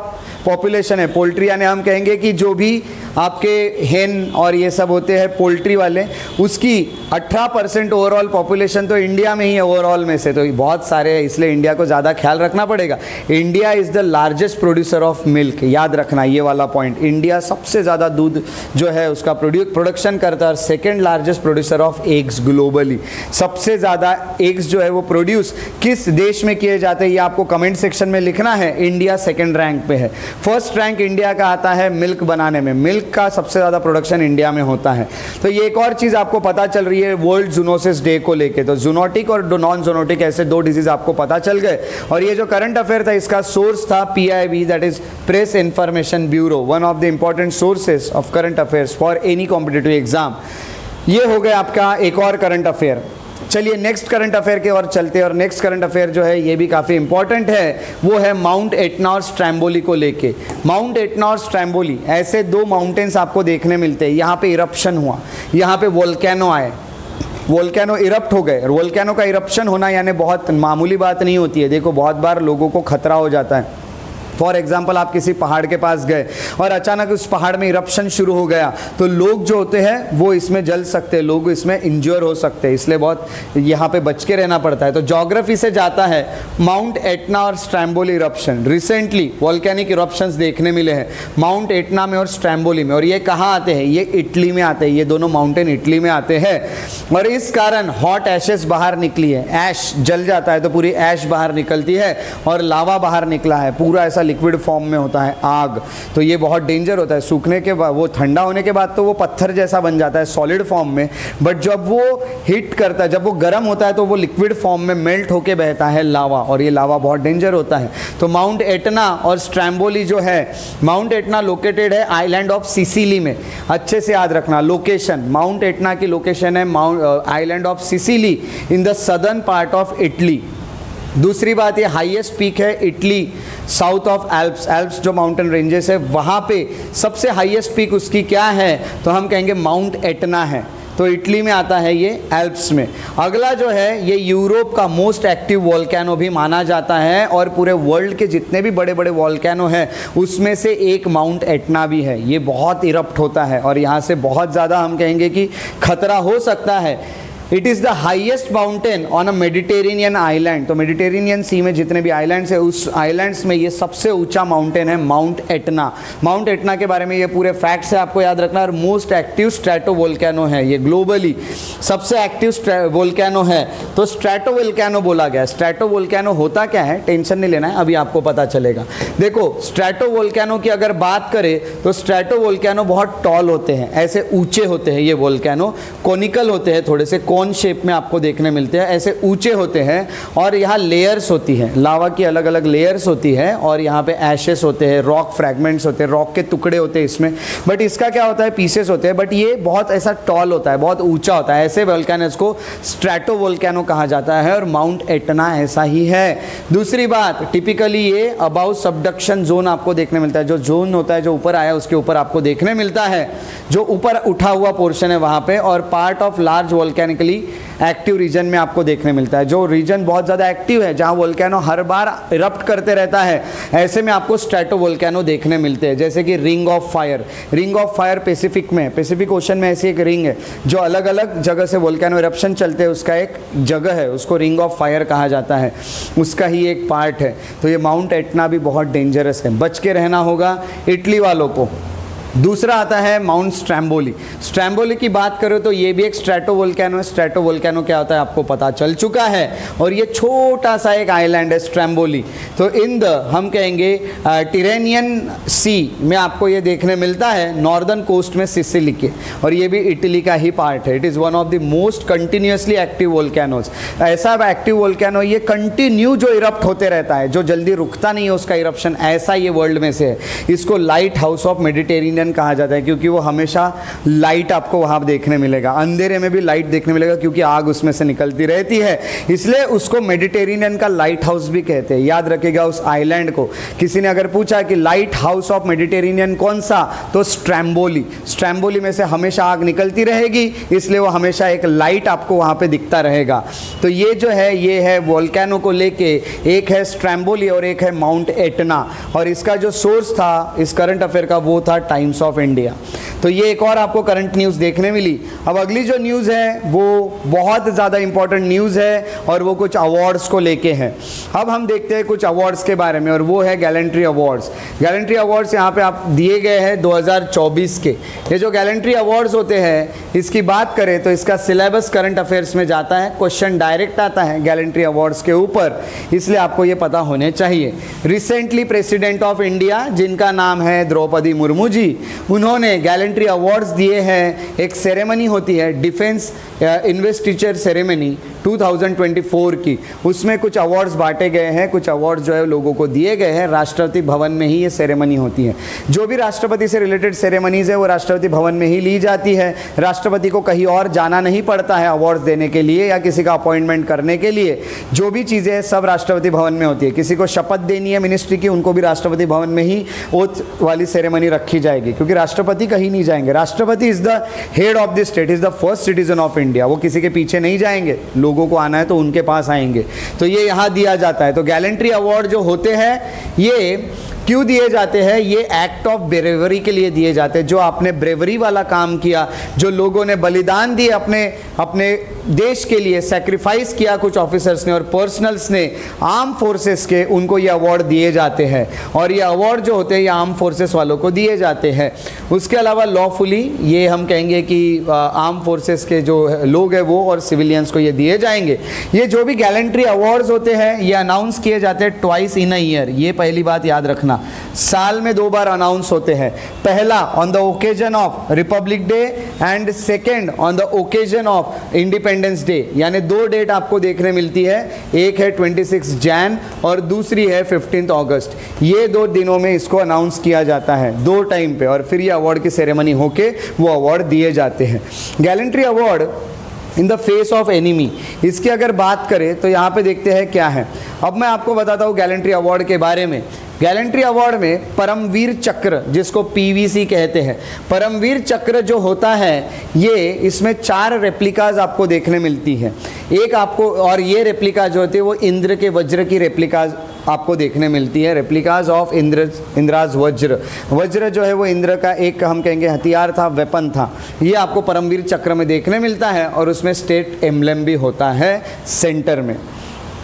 पॉपुलेशन है, पोल्ट्री यानी हम कहेंगे कि जो भी आपके हेन और ये सब होते हैं पोल्ट्री वाले, उसकी 18% ओवरऑल पॉपुलेशन तो इंडिया में ही है ओवरऑल में से, तो बहुत सारे हैं, इसलिए इंडिया को ज़्यादा ख्याल रखना पड़ेगा। India is the largest producer of milk, याद रखना ये वाला पॉइंट। इंडिया सबसे ज़्यादा दूध जो है उसका प्रोडक्शन करता है, और second largest producer of eggs globally. सबसे ज़्यादा एग्स जो है वो प्रोड्यूस किस देश में किए जाते हैं ये आपको कमेंट सेक्शन में लिखना है। इंडिया सेकेंड रैंक पे है, फर्स्ट रैंक इंडिया का आता है मिल्क बनाने में, मिल्क का सबसे ज़्यादा प्रोडक्शन इंडिया में होता है। तो ये एक और चीज़ आपको पता चल रही है वर्ल्ड जूनोसिस डे को लेके। तो जूनोटिक और नॉन जूनोटिक ऐसे दो डिजीज आपको पता चल गए। और ये जो करंट अफेयर था इसका सोर्स था PIB, that is press information bureau, one of the important sources of current affairs for any competitive exam. ये हो गया आपका एक और करंट अफेयर। चलिए नेक्स्ट करंट अफेयर के और चलते हैं, और नेक्स्ट करंट अफेयर जो है ये भी काफ़ी इंपॉर्टेंट है, वो है माउंट एटना और स्ट्रैम्बोली को लेके। माउंट एटना और स्ट्रैम्बोली ऐसे दो माउंटेन्स आपको देखने मिलते हैं। यहाँ पे इरप्शन हुआ, यहाँ पे वोल्केनो आए, वोल्केनो इरप्ट हो गए। और वोल्केनो का इरप्शन होना यानी बहुत मामूली बात नहीं होती है। देखो बहुत बार लोगों को खतरा हो जाता है। फॉर एग्जाम्पल आप किसी पहाड़ के पास गए और अचानक उस पहाड़ में इरप्शन शुरू हो गया, तो लोग जो होते हैं वो इसमें जल सकते हैं, लोग इसमें इंज्योर हो सकते हैं, इसलिए बहुत यहाँ पे बच के रहना पड़ता है। तो ज्योग्राफी से जाता है माउंट एटना और स्ट्रैम्बोली इरप्शन। रिसेंटली वॉल्केनिक इरप्शंस देखने मिले हैं माउंट एटना में और स्ट्रैम्बोली में। और ये कहाँ आते हैं? ये इटली में आते हैं, ये दोनों माउंटेन इटली में आते हैं। और इस कारण हॉट एशेस बाहर निकली है, ऐश जल जाता है तो पूरी ऐश बाहर निकलती है, और लावा बाहर निकला है, पूरा ऐसा लिक्विड फॉर्म में होता है, आग। तो ये बहुत डेंजर होता है। सूखने के बाद, वो ठंडा होने के बाद तो वो पत्थर जैसा बन जाता है सॉलिड फॉर्म में, बट जब वो हिट करता है, जब वो गर्म होता है तो वो लिक्विड फॉर्म में मेल्ट होके बहता है लावा, और ये लावा बहुत डेंजर होता है। तो माउंट एटना और स्ट्रैम्बोली जो है, माउंट एटना लोकेटेड है आइलैंड ऑफ सिसिली में। अच्छे से याद रखना लोकेशन, माउंट एटना की लोकेशन है island of Sicily in the southern part of Italy. दूसरी बात, ये हाईएस्ट पीक है Italy south of Alps, Alps जो माउंटेन रेंजेस है वहाँ पे सबसे हाईएस्ट पीक उसकी क्या है, तो हम कहेंगे माउंट एटना है। तो इटली में आता है ये, एल्प्स में। अगला जो है ये यूरोप का मोस्ट एक्टिव वॉल्केनो भी माना जाता है, और पूरे वर्ल्ड के जितने भी बड़े बड़े वॉल्केनो हैं उसमें से एक माउंट एटना भी है। ये बहुत इरप्ट होता है और यहाँ से बहुत ज़्यादा हम कहेंगे कि खतरा हो सकता है। It is the highest mountain on a Mediterranean island. तो मेडिटेरेनियन सी में जितने भी आइलैंड्स है उस आइलैंड्स में ये सबसे ऊंचा माउंटेन है माउंट एटना। माउंट एटना के बारे में ये पूरे फैक्ट्स है आपको याद रखना। और मोस्ट एक्टिव स्ट्रैटोवोल्केनो है ये, ग्लोबली सबसे एक्टिव वोल्केनो है। तो स्ट्रैटोवोल्केनो बोला गया। स्ट्रैटोवोल्केनो होता क्या है टेंशन नहीं लेना है, अभी आपको पता चलेगा। देखो स्ट्रैटोवोल्केनो की अगर बात करें तो स्ट्रैटोवोल्केनो बहुत टॉल होते हैं, ऐसे ऊंचे होते हैं ये वोल्केनो, कोनिकल होते हैं, थोड़े से कौन शेप में आपको देखने मिलते हैं, ऐसे ऊंचे होते हैं। और यहाँ लेयर्स होती हैं, लावा की अलग अलग लेयर्स होती है, और यहाँ पे एशेस होते हैं, रॉक फ्रैगमेंट्स होते हैं, रॉक के टुकड़े होते हैं इसमें। बट इसका क्या होता है, पीसेस होते हैं, बट ये बहुत ऐसा टॉल होता है, बहुत ऊंचा होता है। ऐसे वोल्केनोस को स्ट्रैटोवोल्केनो कहा जाता है, और माउंट एटना ऐसा ही है। दूसरी बात, टिपिकली ये अबाउ सबडक्शन जोन आपको देखने मिलता है। जो जोन होता है जो ऊपर आया उसके ऊपर आपको देखने मिलता है, जो ऊपर उठा हुआ पोर्शन है वहाँ पे, और part of large volcanically active region में आपको देखने मिलता है। जो रीजन बहुत ज़्यादा एक्टिव है, जहाँ वोल्केनो हर बार इरप्ट करते रहता है, ऐसे में आपको स्ट्रैटोवोल्केनो देखने मिलते हैं। जैसे कि ring of fire, ring of fire Pacific में, पैसिफिक ओशन में ऐसी एक रिंग है जो अलग अलग जगह से वोल्केनो इरप्शन चलते हैं, उसका एक जगह है, उसको रिंग ऑफ फायर कहा जाता है, उसका ही एक पार्ट है। तो ये माउंट एटना भी बहुत डेंजरस है, बच के रहना होगा इटली वालों को। दूसरा आता है माउंट स्ट्रैम्बोली। स्ट्रैम्बोली की बात करो तो ये भी एक स्ट्रैटोवोल्केनो है। स्ट्रैटोवोल्केनो क्या होता है आपको पता चल चुका है, और ये छोटा सा एक आइलैंड है स्ट्रैम्बोली। तो इन द हम कहेंगे टिरेनियन सी में आपको ये देखने मिलता है, नॉर्दर्न कोस्ट में सिसिली के, और ये भी इटली का ही पार्ट है। It is one of the most continuously active volcanoes. ऐसा एक्टिव वोल्केनो ये कंटिन्यू जो इरप्ट होते रहता है, जो जल्दी रुकता नहीं है उसका इरप्शन, ऐसा ये वर्ल्ड में से है। इसको light house of Mediterranean Mediterranean कहा जाता है, क्योंकि वो हमेशा लाइट आपको वहाँ देखने मिलेगा, अंधेरे में भी लाइट देखने मिलेगा, क्योंकि आग उसमें से निकलती रहती है, इसलिए उसको मेडिटेरेनियन का लाइट हाउस भी कहते हैं। याद रखिएगा उस आइलैंड को। किसी ने अगर पूछा कि लाइट हाउस ऑफ मेडिटेरेनियन कौन सा, तो स्ट्रैम्बोली। स्ट्रैम्बोली में से हमेशा आग निकलती रहेगी, इसलिए वो हमेशा एक लाइट आपको वहाँ पे दिखता रहेगा। तो ये जो है, ये है वोल्केनो को लेके, एक है स्ट्रैम्बोली और एक है माउंट एटना, और इसका जो सोर्स था इस करंट अफेयर का वो था टाइम्स ऑफ इंडिया। तो ये एक और आपको करंट न्यूज़ देखने मिली। अब अगली जो न्यूज़ है वो बहुत ज़्यादा इंपॉर्टेंट न्यूज़ है, और वो कुछ अवार्ड्स को लेके है। अब हम देखते हैं कुछ अवार्ड्स के बारे में, और वो है गैलेंट्री अवार्ड्स। गैलेंट्री अवार्ड्स यहाँ पे आप दिए गए हैं 2024 के। ये जो गैलेंट्री अवार्ड्स होते हैं, इसकी बात करें तो इसका सिलेबस करंट अफेयर्स में जाता है, क्वेश्चन डायरेक्ट आता है गैलेंट्री अवार्ड्स के ऊपर, इसलिए आपको ये पता होने चाहिए। रिसेंटली प्रेसिडेंट ऑफ इंडिया, जिनका नाम है द्रौपदी मुर्मू जी, उन्होंने गैलेंट्री अवार्ड्स दिए हैं। एक सेरेमनी होती है डिफेंस इन्वेस्टिचर सेरेमनी 2024 की, उसमें कुछ अवार्ड्स बांटे गए हैं, कुछ अवार्ड्स जो है लोगों को दिए गए हैं। राष्ट्रपति भवन में ही ये सेरेमनी होती है। जो भी राष्ट्रपति से रिलेटेड सेरेमनीज़ है वो राष्ट्रपति भवन में ही ली जाती है। राष्ट्रपति को कहीं और जाना नहीं पड़ता है अवार्ड्स देने के लिए या किसी का अपॉइंटमेंट करने के लिए। जो भी चीज़ें हैं सब राष्ट्रपति भवन में होती है। किसी को शपथ देनी है मिनिस्ट्री की, उनको भी राष्ट्रपति भवन में ही ओथ वाली सेरेमनी रखी जाएगी, क्योंकि राष्ट्रपति कहीं नहीं जाएंगे। राष्ट्रपति is the head of the state, is the first citizen of India. वो किसी के पीछे नहीं जाएंगे, लोगों को आना है तो उनके पास आएंगे। तो ये यहाँ दिया जाता है। तो गैलेंट्री अवार्ड जो होते हैं ये क्यों दिए जाते हैं? ये एक्ट ऑफ ब्रेवरी के लिए दिए जाते हैं। जो आपने ब्रेवरी वाला काम किया, जो लोगों ने बलिदान दिए अपने देश के लिए, सेक्रीफाइस किया कुछ ऑफिसर्स ने और पर्सनल्स ने आर्म फोर्सेस के, उनको ये अवार्ड दिए जाते हैं। और ये अवार्ड जो होते हैं ये आर्म फोर्सेस वालों को दिए जाते हैं। उसके अलावा लॉफुली ये हम कहेंगे कि आर्म फोर्सेस के जो लोग हैं वो और सिविलियंस को ये दिए जाएंगे। ये जो भी गैलेंट्री अवार्ड्स होते हैं ये अनाउंस किए जाते हैं ट्वाइस इन अ ईयर। ये पहली बात याद रखना, साल में 2 बार अनाउंस होते हैं। पहला on the occasion of Republic day and second on the occasion of independence day. यानी 2 डेट आपको देखने मिलती है, एक है 26 जैन और दूसरी है 15 अगस्त। ये 2 दिनों में इसको अनाउंस किया जाता है, 2 टाइम पे, और फिर ये अवार्ड की सेरेमनी होके वो अवार्ड दिए जाते हैं। Gallantry award in the face of enemy, इसकी अगर बात करें तो यहाँ पे देखते हैं क्या है। अब मैं आपको बताता हूँ गैलेंट्री अवार्ड के बारे में। गैलेंट्री अवार्ड में परमवीर चक्र, जिसको पीवीसी कहते हैं, परमवीर चक्र जो होता है ये, इसमें 4 रेप्लिकाज आपको देखने मिलती है। एक आपको, और ये रेप्लिका जो होती है वो इंद्र के वज्र की रेप्लिकाज आपको देखने मिलती है। रेप्लिकाज ऑफ इंद्राज वज्र। वज्र जो है वो इंद्र का एक हम कहेंगे हथियार था, वेपन था। ये आपको परमवीर चक्र में देखने मिलता है और उसमें स्टेट एम्ब्लेम भी होता है सेंटर में।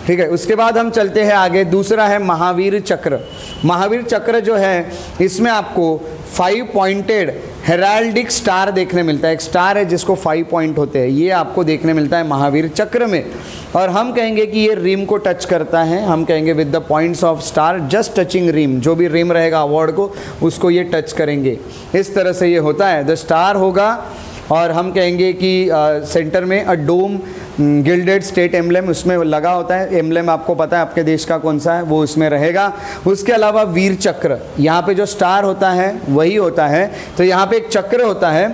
ठीक है, उसके बाद हम चलते हैं आगे। दूसरा है महावीर चक्र। महावीर चक्र जो है इसमें आपको 5 पॉइंटेड हेराल्डिक स्टार देखने मिलता है। एक स्टार है जिसको 5 पॉइंट होते हैं, ये आपको देखने मिलता है महावीर चक्र में। और हम कहेंगे कि ये रिम को टच करता है, हम कहेंगे with the points of star just touching rim. जो भी रिम रहेगा अवार्ड को, उसको ये टच करेंगे। इस तरह से ये होता है। द स्टार होगा और हम कहेंगे कि सेंटर में अ डोम गिल्डेड स्टेट एम्ब्लेम उसमें लगा होता है। एम्ब्लेम आपको पता है आपके देश का कौन सा है, वो उसमें रहेगा। उसके अलावा वीर चक्र, यहाँ पे जो स्टार होता है वही होता है। तो यहाँ पे एक चक्र होता है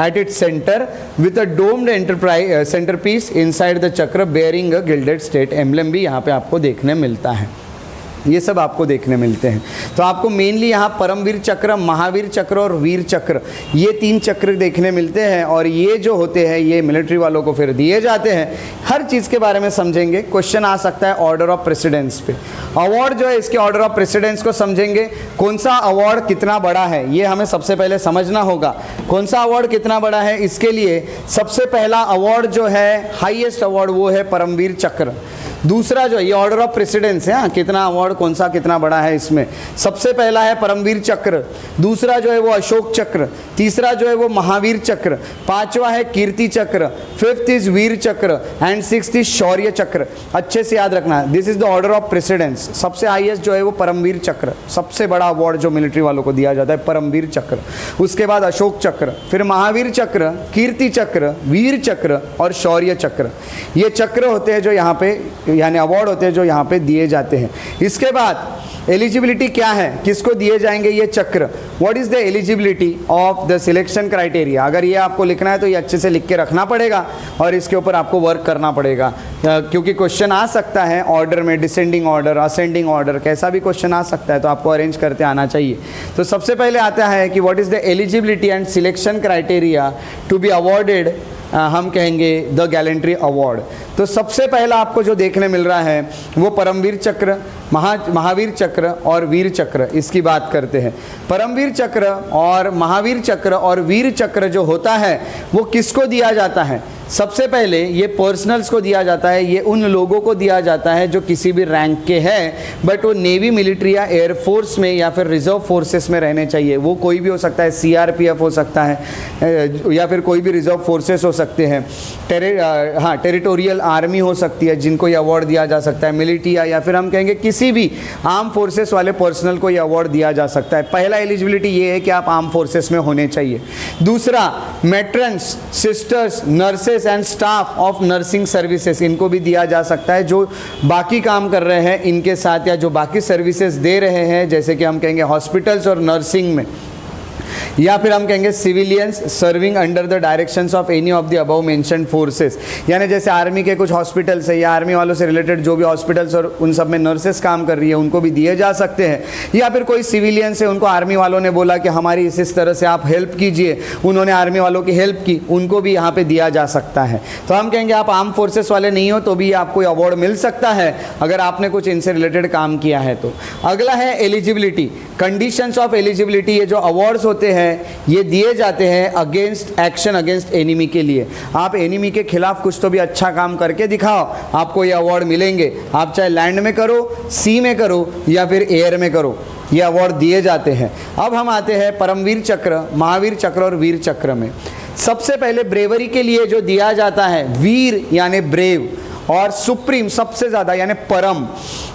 at its centre with a domed enterprise centre piece inside the chakra bearing a gilded state emblem भी यहाँ पे आपको देखने मिलता है। ये सब आपको देखने मिलते हैं। तो आपको मेनली यहाँ परमवीर चक्र, महावीर चक्र और वीर चक्र, ये 3 चक्र देखने मिलते हैं। और ये जो होते हैं ये मिलिट्री वालों को फिर दिए जाते हैं। हर चीज़ के बारे में समझेंगे। क्वेश्चन आ सकता है ऑर्डर ऑफ प्रेसिडेंस पे। अवार्ड जो है इसके ऑर्डर ऑफ प्रेसिडेंस को समझेंगे। कौन सा अवार्ड कितना बड़ा है ये हमें सबसे पहले समझना होगा। कौन सा अवार्ड कितना बड़ा है, इसके लिए सबसे पहला अवार्ड जो है, हाईएस्ट अवार्ड, वो है परमवीर चक्र। दूसरा जो ये ऑर्डर ऑफ प्रेसिडेंस है, कितना अवार्ड कौन सा कितना बड़ा है, इसमें सबसे पहला है परमवीर चक्र, दूसरा जो है वो अशोक चक्र, तीसरा जो है वो महावीर चक्र, 5वां है कीर्ति चक्र, 5th इज वीर चक्र एंड 6th इज शौर्य चक्र। अच्छे से याद रखना, this is the order of precedence. सबसे हाईएस्ट जो है वो परमवीर चक्र, सबसे बड़ा अवार्ड जो मिलिट्री वालों को दिया जाता है परमवीर चक्र। उसके बाद अशोक चक्र, फिर महावीर चक्र, कीर्ति चक्र, वीर चक्र और शौर्य चक्र। ये चक्र होते हैं जो यहाँ पे यानी अवार्ड होते हैं जो यहाँ पे दिए जाते हैं। इसके बाद एलिजिबिलिटी क्या है, किसको दिए जाएंगे ये चक्र, what is the eligibility of the selection criteria. अगर ये आपको लिखना है तो ये अच्छे से लिख के रखना पड़ेगा और इसके ऊपर आपको वर्क करना पड़ेगा, क्योंकि क्वेश्चन आ सकता है ऑर्डर में, डिसेंडिंग ऑर्डर, असेंडिंग ऑर्डर, कैसा भी क्वेश्चन आ सकता है, तो आपको अरेंज करते आना चाहिए। तो सबसे पहले आता है कि what is the eligibility and selection criteria to be awarded, हम कहेंगे द गैलेंट्री अवार्ड। तो सबसे पहला आपको जो देखने मिल रहा है वो परमवीर चक्र, महावीर चक्र और वीर चक्र, इसकी बात करते हैं। परमवीर चक्र और महावीर चक्र और वीर चक्र जो होता है वो किसको दिया जाता है? सबसे पहले ये पर्सनल्स को दिया जाता है, ये उन लोगों को दिया जाता है जो किसी भी रैंक के हैं बट वो नेवी, मिलिट्री या एयरफोर्स में या फिर रिजर्व फोर्सेस में रहने चाहिए। वो कोई भी हो सकता है, सीआरपीएफ हो सकता है या फिर कोई भी रिजर्व फोर्सेस हो सकते हैं, टेरिटोरियल आर्मी हो सकती है जिनको ये अवार्ड दिया जा सकता है, मिलिट्री या फिर हम कहेंगे किसी भी आर्म फोर्सेस वाले पर्सनल को ये अवार्ड दिया जा सकता है। पहला एलिजिबिलिटी ये है कि आप आर्म फोर्सेस में होने चाहिए। दूसरा, matrons, sisters, nurses and staff of nursing services, इनको भी दिया जा सकता है जो बाकी काम कर रहे हैं इनके साथ या जो बाकी सर्विसेज दे रहे हैं, जैसे कि हम कहेंगे हॉस्पिटल्स और नर्सिंग में, या फिर हम कहेंगे civilians serving under the directions of any of the above mentioned forces, यानी जैसे आर्मी के कुछ हॉस्पिटल्स है या आर्मी वालों से रिलेटेड जो भी हॉस्पिटल्स और उन सब में नर्सेस काम कर रही है उनको भी दिए जा सकते हैं। या फिर कोई सिविलियंस है, उनको आर्मी वालों ने बोला कि हमारी इस तरह से आप हेल्प कीजिए, उन्होंने आर्मी वालों की हेल्प की, उनको भी यहाँ पे दिया जा सकता है। तो हम कहेंगे आप आर्म फोर्सेस वाले नहीं हो तो भी आपको अवार्ड मिल सकता है अगर आपने कुछ इनसे रिलेटेड काम किया है तो। अगला है एलिजिबिलिटी, कंडीशंस ऑफ एलिजिबिलिटी। ये जो अवार्ड्स होते हैं ये दिए जाते हैं अगेंस्ट एक्शन अगेंस्ट एनिमी के लिए। आप एनिमी के खिलाफ कुछ तो भी अच्छा काम करके दिखाओ, आपको ये अवार्ड मिलेंगे। आप चाहे लैंड में करो, सी में करो या फिर एयर में करो, ये अवार्ड दिए जाते हैं। अब हम आते हैं परमवीर चक्र, महावीर चक्र और वीर चक्र में। सबसे पहले ब्रेवरी के लिए जो दिया जाता है, वीर यानी ब्रेव, और सुप्रीम सबसे ज़्यादा यानी परम,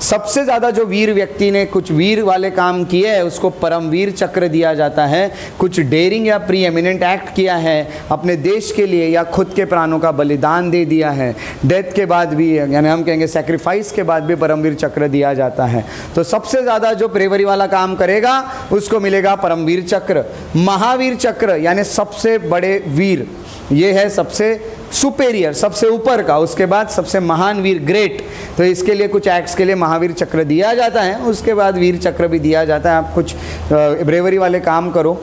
सबसे ज़्यादा जो वीर व्यक्ति ने कुछ वीर वाले काम किए हैं उसको परमवीर चक्र दिया जाता है। कुछ डेयरिंग या प्री एमिनेंट एक्ट किया है अपने देश के लिए या खुद के प्राणों का बलिदान दे दिया है, डेथ के बाद भी यानी हम कहेंगे सेक्रीफाइस के बाद भी परमवीर चक्र दिया जाता है। तो सबसे ज़्यादा जो ब्रेवरी वाला काम करेगा उसको मिलेगा परमवीर चक्र। महावीर चक्र यानी सबसे बड़े वीर, ये है सबसे सुपेरियर, सबसे ऊपर का, उसके बाद सबसे महान वीर, ग्रेट। तो इसके लिए कुछ एक्ट्स के लिए महावीर चक्र दिया जाता है, उसके बाद वीर चक्र भी दिया जाता है। आप कुछ ब्रेवरी वाले काम करो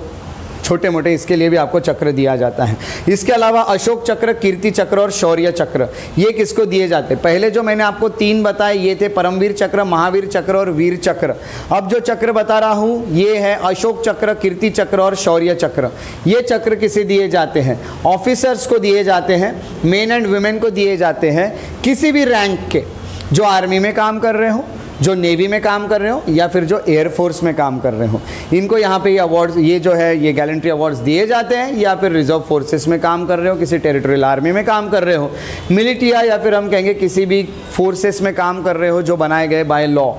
छोटे मोटे, इसके लिए भी आपको चक्र दिया जाता है। इसके अलावा अशोक चक्र, कीर्ति चक्र और शौर्य चक्र, ये किसको दिए जाते हैं? पहले जो मैंने आपको तीन बताए ये थे परमवीर चक्र, महावीर चक्र और वीर चक्र। अब जो चक्र बता रहा हूँ ये है अशोक चक्र, कीर्ति चक्र और शौर्य चक्र। ये चक्र किसे दिए जाते हैं? ऑफिसर्स को दिए जाते हैं, मेन एंड वुमेन को दिए जाते हैं, किसी भी रैंक के, जो आर्मी में काम कर रहे हो, जो नेवी में काम कर रहे हो या फिर जो एयरफोर्स में काम कर रहे हो, इनको यहाँ पे ये अवार्ड्स, ये जो है ये गैलेंट्री अवार्ड्स दिए जाते हैं। या फिर रिजर्व फोर्सेस में काम कर रहे हो, किसी टेरिटोरियल आर्मी में काम कर रहे हो, मिलिट्री या फिर हम कहेंगे किसी भी फोर्सेस में काम कर रहे हो जो बनाए गए बाय लॉ।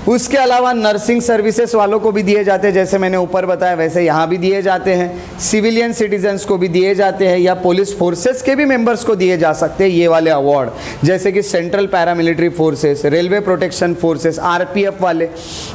उसके अलावा नर्सिंग सर्विसेज वालों को भी दिए जाते हैं, जैसे मैंने ऊपर बताया वैसे यहाँ भी दिए जाते हैं। सिविलियन सिटीजन्स को भी दिए जाते हैं या पुलिस फोर्सेस के भी मेंबर्स को दिए जा सकते हैं ये वाले अवार्ड, जैसे कि central paramilitary forces, railway protection forces, RPF वाले,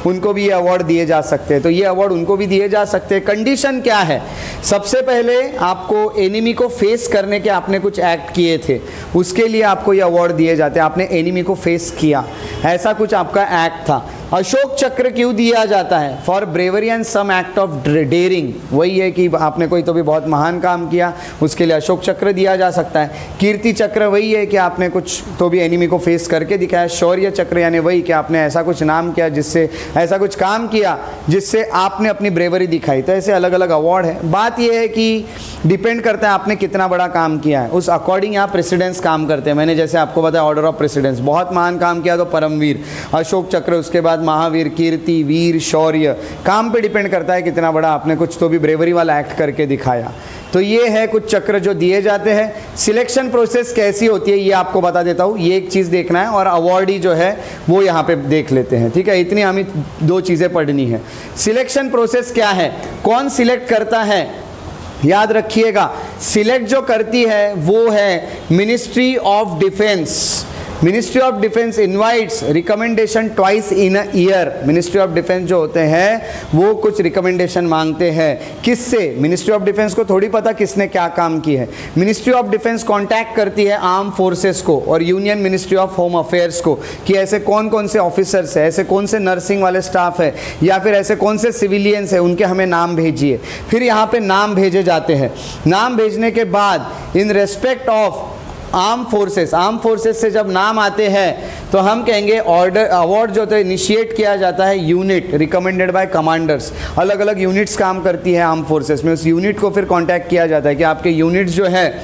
उनको भी ये अवार्ड दिए जा सकते हैं। तो ये अवार्ड उनको भी दिए जा सकते हैं। कंडीशन क्या है? सबसे पहले आपको एनिमी को फेस करने के आपने कुछ एक्ट किए थे, उसके लिए आपको ये अवार्ड दिए जाते हैं। आपने एनिमी को फेस किया, ऐसा कुछ आपका एक्ट था। अशोक चक्र क्यों दिया जाता है? For bravery and some act of daring, वही है कि आपने कोई तो भी बहुत महान काम किया, उसके लिए अशोक चक्र दिया जा सकता है। कीर्ति चक्र वही है कि आपने कुछ तो भी एनिमी को फेस करके दिखाया। शौर्य चक्र यानी वही कि आपने ऐसा कुछ नाम किया जिससे, ऐसा कुछ काम किया जिससे आपने अपनी ब्रेवरी दिखाई। तो ऐसे अलग अलग अवार्ड है। बात यह है कि डिपेंड करता है आपने कितना बड़ा काम किया है, उस अकॉर्डिंग यहाँ प्रेसिडेंस काम करते हैं। मैंने जैसे आपको बताया ऑर्डर ऑफ प्रेसिडेंस, बहुत महान काम किया तो परमवीर, अशोक चक्र, उसके बाद महावीर, कीर्ति, वीर, शौर्य। काम पे डिपेंड करता है कितना बड़ा आपने कुछ तो भी ब्रेवरी वाला एक्ट करके दिखाया। तो ये है कुछ चक्र जो दिए जाते हैं। सिलेक्शन प्रोसेस कैसी होती है ये आपको बता देता हूँ, ये एक चीज़ देखना है और अवार्डी जो है वो यहाँ पे देख लेते हैं। ठीक है, इतनी हमें दो चीज़ें पढ़नी है। सिलेक्शन प्रोसेस क्या है, कौन सिलेक्ट करता है? याद रखिएगा, सिलेक्ट जो करती है वो है ministry of defence. Ministry of defence invites recommendation twice in a year. Ministry of defence जो होते हैं वो कुछ रिकमेंडेशन मांगते हैं, किससे? मिनिस्ट्री ऑफ डिफेंस को थोड़ी पता किसने क्या काम की है। मिनिस्ट्री ऑफ डिफेंस कांटेक्ट करती है आर्म फोर्सेस को और union ministry of home affairs को कि ऐसे कौन कौन से ऑफिसर्स है, ऐसे कौन से नर्सिंग वाले स्टाफ है या फिर ऐसे कौन से सिविलियंस है, उनके हमें नाम भेजिए। फिर यहाँ पे नाम भेजे जाते हैं। नाम भेजने के बाद इन रेस्पेक्ट ऑफ आर्म फोर्सेस से जब नाम आते हैं तो हम कहेंगे ऑर्डर अवार्ड जो होता है इनिशिएट किया जाता है यूनिट रिकमेंडेड बाय कमांडर्स। अलग अलग यूनिट्स काम करती है आर्म फोर्सेस में, उस यूनिट को फिर कांटेक्ट किया जाता है कि आपके यूनिट्स जो है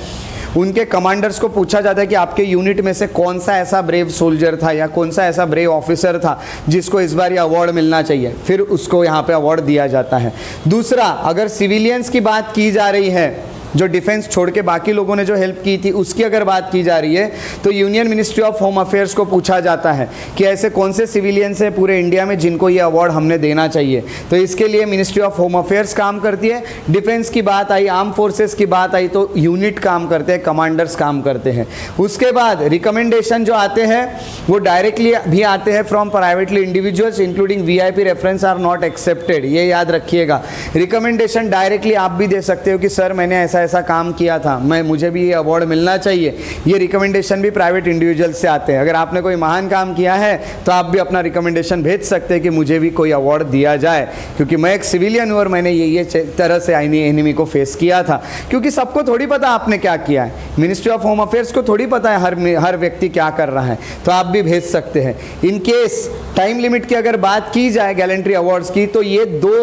उनके कमांडर्स को पूछा जाता है कि आपके यूनिट में से कौन सा ऐसा ब्रेव सोल्जर था या कौन सा ऐसा ब्रेव ऑफिसर था जिसको इस बार ये अवार्ड मिलना चाहिए, फिर उसको यहाँ पे अवार्ड दिया जाता है। दूसरा, अगर सिविलियंस की बात की जा रही है, जो डिफेंस छोड़ के बाकी लोगों ने जो हेल्प की थी उसकी अगर बात की जा रही है तो union ministry of home affairs को पूछा जाता है कि ऐसे कौन से सिविलियंस हैं पूरे इंडिया में जिनको ये अवार्ड हमने देना चाहिए। तो इसके लिए मिनिस्ट्री ऑफ होम अफेयर्स काम करती है। डिफेंस की बात आई, आर्म फोर्सेस की बात आई तो यूनिट काम करते हैं, कमांडर्स काम करते हैं। उसके बाद रिकमेंडेशन जो आते हैं वो डायरेक्टली भी आते हैं from privately individuals including VIP reference are not accepted. ये याद रखिएगा, रिकमेंडेशन डायरेक्टली आप भी दे सकते हो कि सर मैंने ऐसा काम किया था, मुझे भी ये अवार्ड मिलना चाहिए। ये रिकमेंडेशन भी प्राइवेट इंडिविजुअल से आते हैं। अगर आपने कोई महान काम किया है तो आप भी अपना रिकमेंडेशन भेज सकते हैं कि मुझे भी कोई अवार्ड दिया जाए, क्योंकि मैं एक सिविलियन हूँ और मैंने ये तरह से एनिमी को फेस किया था। क्योंकि सबको थोड़ी पता आपने क्या किया है, मिनिस्ट्री ऑफ होम अफेयर्स को थोड़ी पता है हर व्यक्ति क्या कर रहा है, तो आप भी भेज सकते हैं। इन केस टाइम लिमिट की अगर बात की जाए गैलेंट्री अवार्ड्स की तो ये 2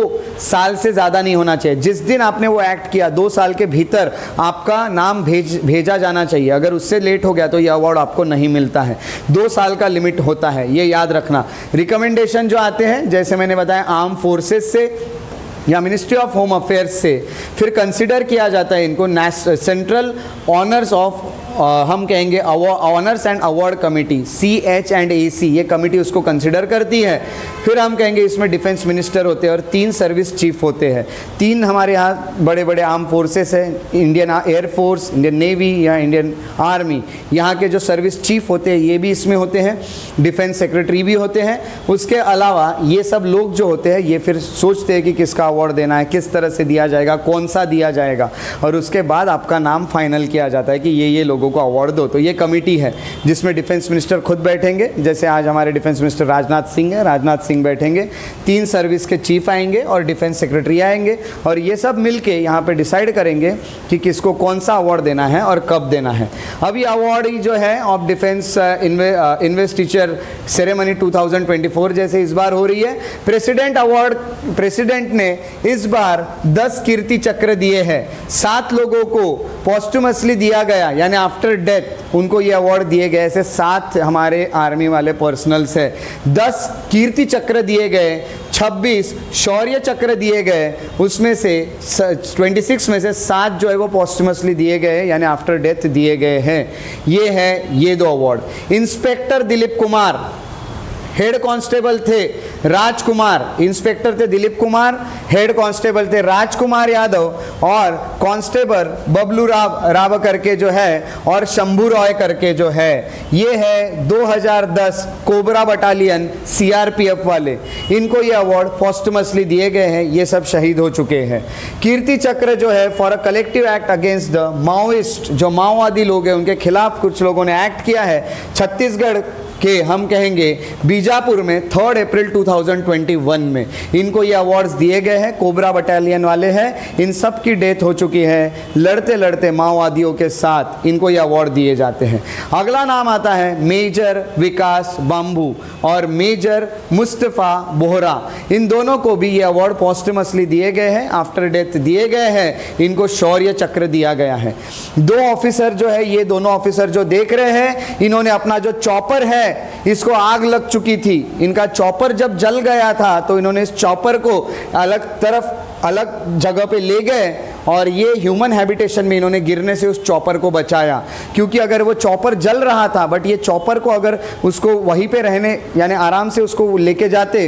साल से ज़्यादा नहीं होना चाहिए। जिस दिन आपने वो एक्ट किया 2 साल के भीतर आपका नाम भेजा जाना चाहिए। अगर उससे लेट हो गया तो ये अवार्ड आपको नहीं मिलता है। 2 साल का लिमिट होता है, ये याद रखना। रिकमेंडेशन जो आते हैं जैसे मैंने बताया आर्म फोर्सेस से या मिनिस्ट्री ऑफ होम अफेयर्स से, फिर कंसिडर किया जाता है इनको सेंट्रल ऑनर्स ऑफ हम कहेंगे honours and award committee CH&AC, ये कमेटी उसको कंसिडर करती है। फिर हम कहेंगे इसमें डिफेंस मिनिस्टर होते हैं और 3 सर्विस चीफ होते हैं। 3 हमारे यहाँ बड़े बड़े आर्म फोर्सेस हैं, इंडियन एयरफोर्स, इंडियन नेवी या इंडियन आर्मी। यहाँ के जो सर्विस चीफ होते हैं ये भी इसमें होते हैं, डिफेंस सेक्रेटरी भी होते हैं। उसके अलावा ये सब लोग जो होते हैं ये फिर सोचते हैं कि किसका अवार्ड देना है, किस तरह से दिया जाएगा, कौन सा दिया जाएगा, और उसके बाद आपका नाम फाइनल किया जाता है कि ये लोगों को अवार्ड दो। तो ये कमेटी है जिसमें डिफेंस मिनिस्टर खुद बैठेंगे, जैसे आज हमारे डिफेंस मिनिस्टर राजनाथ सिंह है, राजनाथ सिंह बैठेंगे, 3 सर्विस के चीफ आएंगे और डिफेंस सेक्रेटरी आएंगे, और ये सब मिलके यहाँ पे डिसाइड करेंगे कि किसको कौन सा अवार्ड देना है और कब देना है। अभी अवार्ड जो है ऑफ डिफेंस इन्वेस्टिचर सेरेमनी 2024 जैसे इस बार हो रही है। प्रेसिडेंट अवार्ड, प्रेसिडेंट ने इस बार 10 कीर्ति चक्र दिए हैं। 7 लोगों को पॉस्टुमसली दिया गया, यानी आफ्टर डेथ उनको ये अवार्ड दिए गए। ऐसे 7 हमारे आर्मी वाले पर्सनल्स है। 10 कीर्ति चक्र दिए गए, 26 शौर्य चक्र दिए गए, उसमें से 26 में से 7 जो है वो पॉस्टुमसली दिए गए यानी आफ्टर डेथ दिए गए हैं। ये है ये 2 award. Inspector Dilip Kumar, head constable थे राजकुमार, इंस्पेक्टर थे दिलीप कुमार, हेड कांस्टेबल थे राजकुमार यादव, और कांस्टेबल बबलू राव करके जो है और शंभू रॉय करके जो है, ये है 2010 कोबरा बटालियन CRPF वाले। इनको ये अवार्ड पॉस्टुमसली दिए गए हैं, ये सब शहीद हो चुके हैं। कीर्ति चक्र जो है for a collective act against the Maoist, जो माओवादी लोग हैं उनके खिलाफ कुछ लोगों ने एक्ट किया है छत्तीसगढ़ के, हम कहेंगे बीजापुर में 3 अप्रैल 2021 में इनको ये अवार्ड्स दिए गए हैं। कोबरा बटालियन वाले हैं, इन सब की डेथ हो चुकी है लड़ते लड़ते माओवादियों के साथ, इनको ये अवार्ड दिए जाते हैं। अगला नाम आता है मेजर विकास बाम्बू और मेजर मुस्तफ़ा बोहरा। इन दोनों को भी ये अवार्ड पॉस्टुमसली दिए गए हैं, आफ्टर डेथ दिए गए हैं। इनको शौर्य चक्र दिया गया है। 2 ऑफिसर जो है, ये दोनों ऑफिसर जो देख रहे हैं, इन्होंने अपना जो चॉपर है इसको आग लग चुकी थी। इनका चॉपर जब जल गया था तो इन्होंने इस चॉपर को अलग जगह पे ले गए और ये ह्यूमन हैबिटेशन में इन्होंने गिरने से उस चॉपर को बचाया, क्योंकि अगर वो चॉपर जल रहा था बट ये चॉपर को अगर उसको वहीं पे रहने यानी आराम से उसको लेके जाते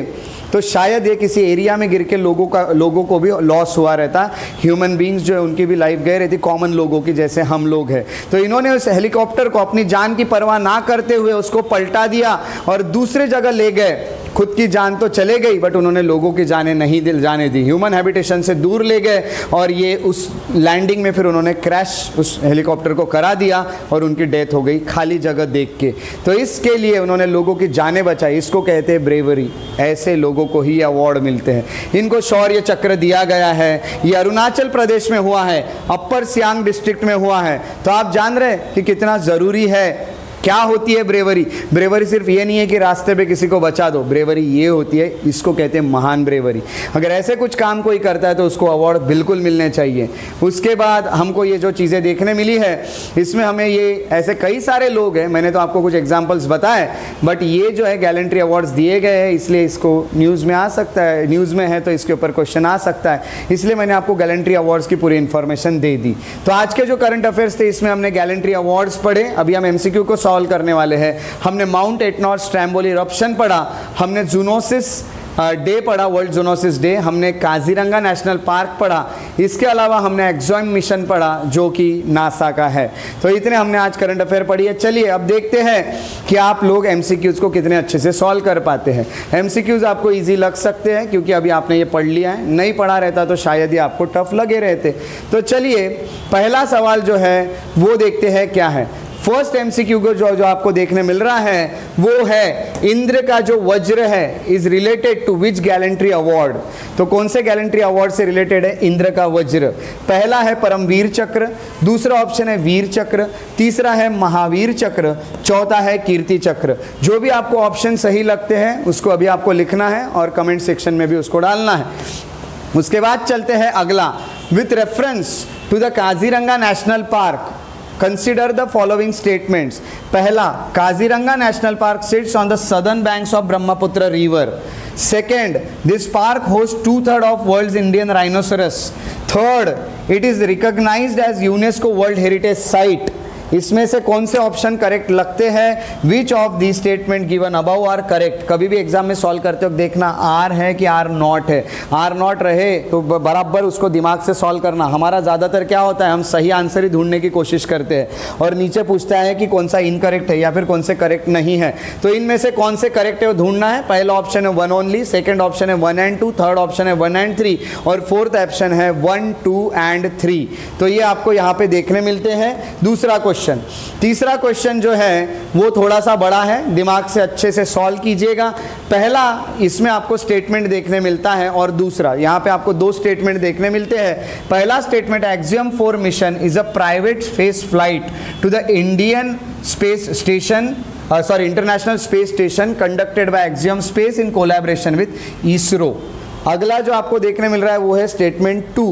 तो शायद ये किसी एरिया में गिर के लोगों को भी लॉस हुआ रहता, ह्यूमन बींग्स जो है उनकी भी लाइफ गई रहती, कॉमन लोगों की जैसे हम लोग हैं। तो इन्होंने उस हेलीकॉप्टर को अपनी जान की परवाह ना करते हुए उसको पलटा दिया और दूसरे जगह ले गए। खुद की जान तो चले गई बट उन्होंने लोगों की जानें नहीं जाने दी, ह्यूमन हैबिटेशन से दूर ले गए और ये उस लैंडिंग में फिर उन्होंने क्रैश उस हेलीकॉप्टर को करा दिया और उनकी डेथ हो गई खाली जगह देख के। तो इसके लिए उन्होंने लोगों की जानें बचाई, इसको कहते हैं ब्रेवरी। ऐसे लोगों को ही अवार्ड मिलते हैं। इनको शौर्य चक्र दिया गया है। ये अरुणाचल प्रदेश में हुआ है, अपर सियांग डिस्ट्रिक्ट में हुआ है। तो आप जान रहे कि कितना ज़रूरी है। क्या होती है ब्रेवरी? ब्रेवरी सिर्फ ये नहीं है कि रास्ते पे किसी को बचा दो, ब्रेवरी ये होती है, इसको कहते हैं महान ब्रेवरी। अगर ऐसे कुछ काम कोई करता है तो उसको अवार्ड बिल्कुल मिलने चाहिए। उसके बाद हमको ये जो चीज़ें देखने मिली है इसमें हमें ये ऐसे कई सारे लोग हैं, मैंने तो आपको कुछ एग्जाम्पल्स बताए, बट ये जो है गैलेंट्री अवार्ड्स दिए गए हैं इसलिए इसको न्यूज़ में आ सकता है, न्यूज़ में है तो इसके ऊपर क्वेश्चन आ सकता है, इसलिए मैंने आपको गैलेंट्री अवार्ड्स की पूरी इन्फॉर्मेशन दे दी। तो आज के जो करंट अफेयर्स थे इसमें हमने गैलेंट्री अवार्ड्स पढ़े। अभी हम MCQ को सॉल्व करने वाले हैं। हमने माउंट एटनॉस स्ट्रैम्बोल इरप्शन पढ़ा, हमने जूनोसिस डे पढ़ा, वर्ल्ड जूनोसिस डे, हमने काजीरंगा नेशनल पार्क पढ़ा, इसके अलावा हमने एक्सॉम मिशन पढ़ा जो कि नासा का है। तो इतने हमने आज करंट अफेयर पढ़ी है। चलिए अब देखते हैं कि आप लोग MCQs को कितने अच्छे से सॉल्व कर पाते हैं। MCQs आपको इजी लग सकते हैं क्योंकि अभी आपने ये पढ़ लिया है, नहीं पढ़ा रहता तो शायद ये आपको टफ लगे रहते। तो चलिए पहला सवाल जो है वो देखते हैं क्या है। फर्स्ट MCQ को जो आपको देखने मिल रहा है वो है इंद्र का जो वज्र है is related to which gallantry award. तो कौन से गैलेंट्री अवार्ड से रिलेटेड है इंद्र का वज्र? पहला है परमवीर चक्र, दूसरा ऑप्शन है वीर चक्र, तीसरा है महावीर चक्र, चौथा है कीर्ति चक्र। जो भी आपको ऑप्शन सही लगते हैं उसको अभी आपको लिखना है और कमेंट सेक्शन में भी उसको डालना है। उसके बाद चलते हैं अगला, with reference to the Kaziranga national park consider the following statements। पहला, Kaziranga national park sits on the southern banks of Brahmaputra river। Second, this park hosts 2/3 of world's Indian rhinoceros। Third, it is recognized as UNESCO World Heritage Site। इसमें से कौन से option correct लगते हैं? Which of the statement given above are correct. कभी भी exam में solve करते वक्त देखना आर है कि आर नॉट है। आर नॉट रहे तो बराबर उसको दिमाग से सॉल्व करना। हमारा ज़्यादातर क्या होता है, हम सही आंसर ही ढूंढने की कोशिश करते हैं और नीचे पूछता है कि कौन सा इनकरेक्ट है या फिर कौन से करेक्ट नहीं है। तो इनमें से कौन से करेक्ट है वो ढूंढना है। पहला ऑप्शन है 1 ओनली, सेकेंड ऑप्शन है 1 and 2, थर्ड ऑप्शन है 1 and 3 और फोर्थ ऑप्शन है 1, 2 and 3। तो ये आपको यहाँ पे देखने मिलते हैं। दूसरा क्वेश्चन, तीसरा क्वेश्चन जो है वो थोड़ा सा बड़ा है, दिमाग से अच्छे से सॉल्व कीजिएगा। पहला, इसमें आपको स्टेटमेंट देखने मिलता है और दूसरा, यहाँ पे आपको दो स्टेटमेंट देखने मिलते हैं। पहला statement, Axiom 4 mission is a private space flight to the Indian space station international space station conducted by Axiom space in collaboration with ISRO. अगला जो आपको देखने मिल रहा है वो है स्टेटमेंट 2,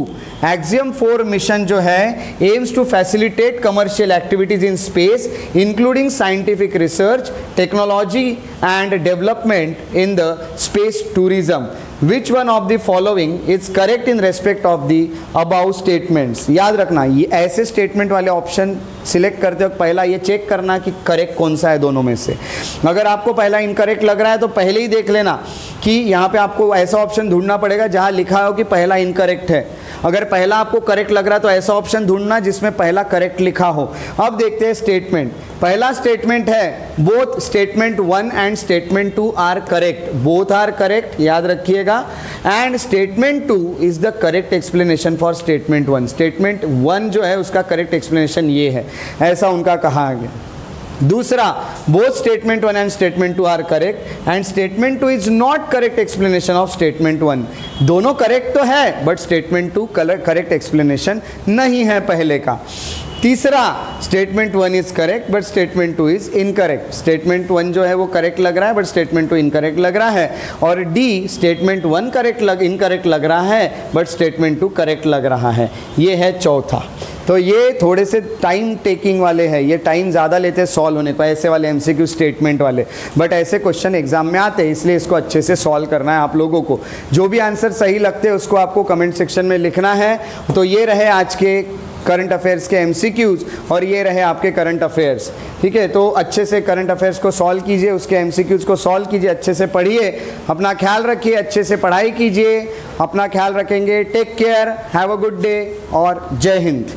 एक्सियम 4 मिशन जो है aims to facilitate commercial activities in space including scientific research, technology and development in the space tourism. Which one of the following is correct in respect of the above statements. याद रखना, ये ऐसे statement वाले option select करते वक्त पहला ये check करना कि करेक्ट कौन सा है दोनों में से। अगर आपको पहला इनकरेक्ट लग रहा है तो पहले ही देख लेना कि यहाँ पे आपको ऐसा ऑप्शन ढूंढना पड़ेगा जहाँ लिखा हो कि पहला इनकरेक्ट है। अगर पहला आपको करेक्ट लग रहा है तो ऐसा ऑप्शन ढूंढना जिसमें पहला करेक्ट लिखा हो। अब देखते हैं स्टेटमेंट। पहला स्टेटमेंट है both statement 1 and statement 2 are correct. Both are correct, याद रखिएगा। And statement 2 is the correct explanation for statement 1। Statement 1 जो है उसका करेक्ट एक्सप्लेनेशन ये है, ऐसा उनका कहा गया। दूसरा, both statement 1 and statement 2 are correct and statement 2 is not correct explanation of statement 1। दोनों करेक्ट तो है बट स्टेटमेंट 2 करेक्ट एक्सप्लेनेशन नहीं है पहले का। तीसरा, statement 1 is correct but statement 2 is incorrect. Statement 1 जो है वो करेक्ट लग रहा है बट स्टेटमेंट 2 इनकरेक्ट लग रहा है। और डी, स्टेटमेंट 1 इनकरेक्ट लग रहा है बट स्टेटमेंट 2 करेक्ट लग रहा है। ये है चौथा। तो ये थोड़े से टाइम टेकिंग वाले हैं, ये टाइम ज़्यादा लेते हैं सॉल्व होने को, ऐसे वाले एमसीक्यू स्टेटमेंट वाले, बट ऐसे क्वेश्चन एग्जाम में आते हैं, इसलिए इसको अच्छे से सॉल्व करना है आप लोगों को। जो भी आंसर सही लगते हैं उसको आपको कमेंट सेक्शन में लिखना है। तो ये रहे आज के करंट अफेयर्स के एमसीक्यूज़ और ये रहे आपके करंट अफेयर्स, ठीक है। तो अच्छे से करंट अफेयर्स को सॉल्व कीजिए, उसके एमसीक्यूज़ को सॉल्व कीजिए, अच्छे से पढ़िए, अपना ख्याल रखिए, अच्छे से पढ़ाई कीजिए, अपना ख्याल रखेंगे। Take care, have a good day और जय हिंद।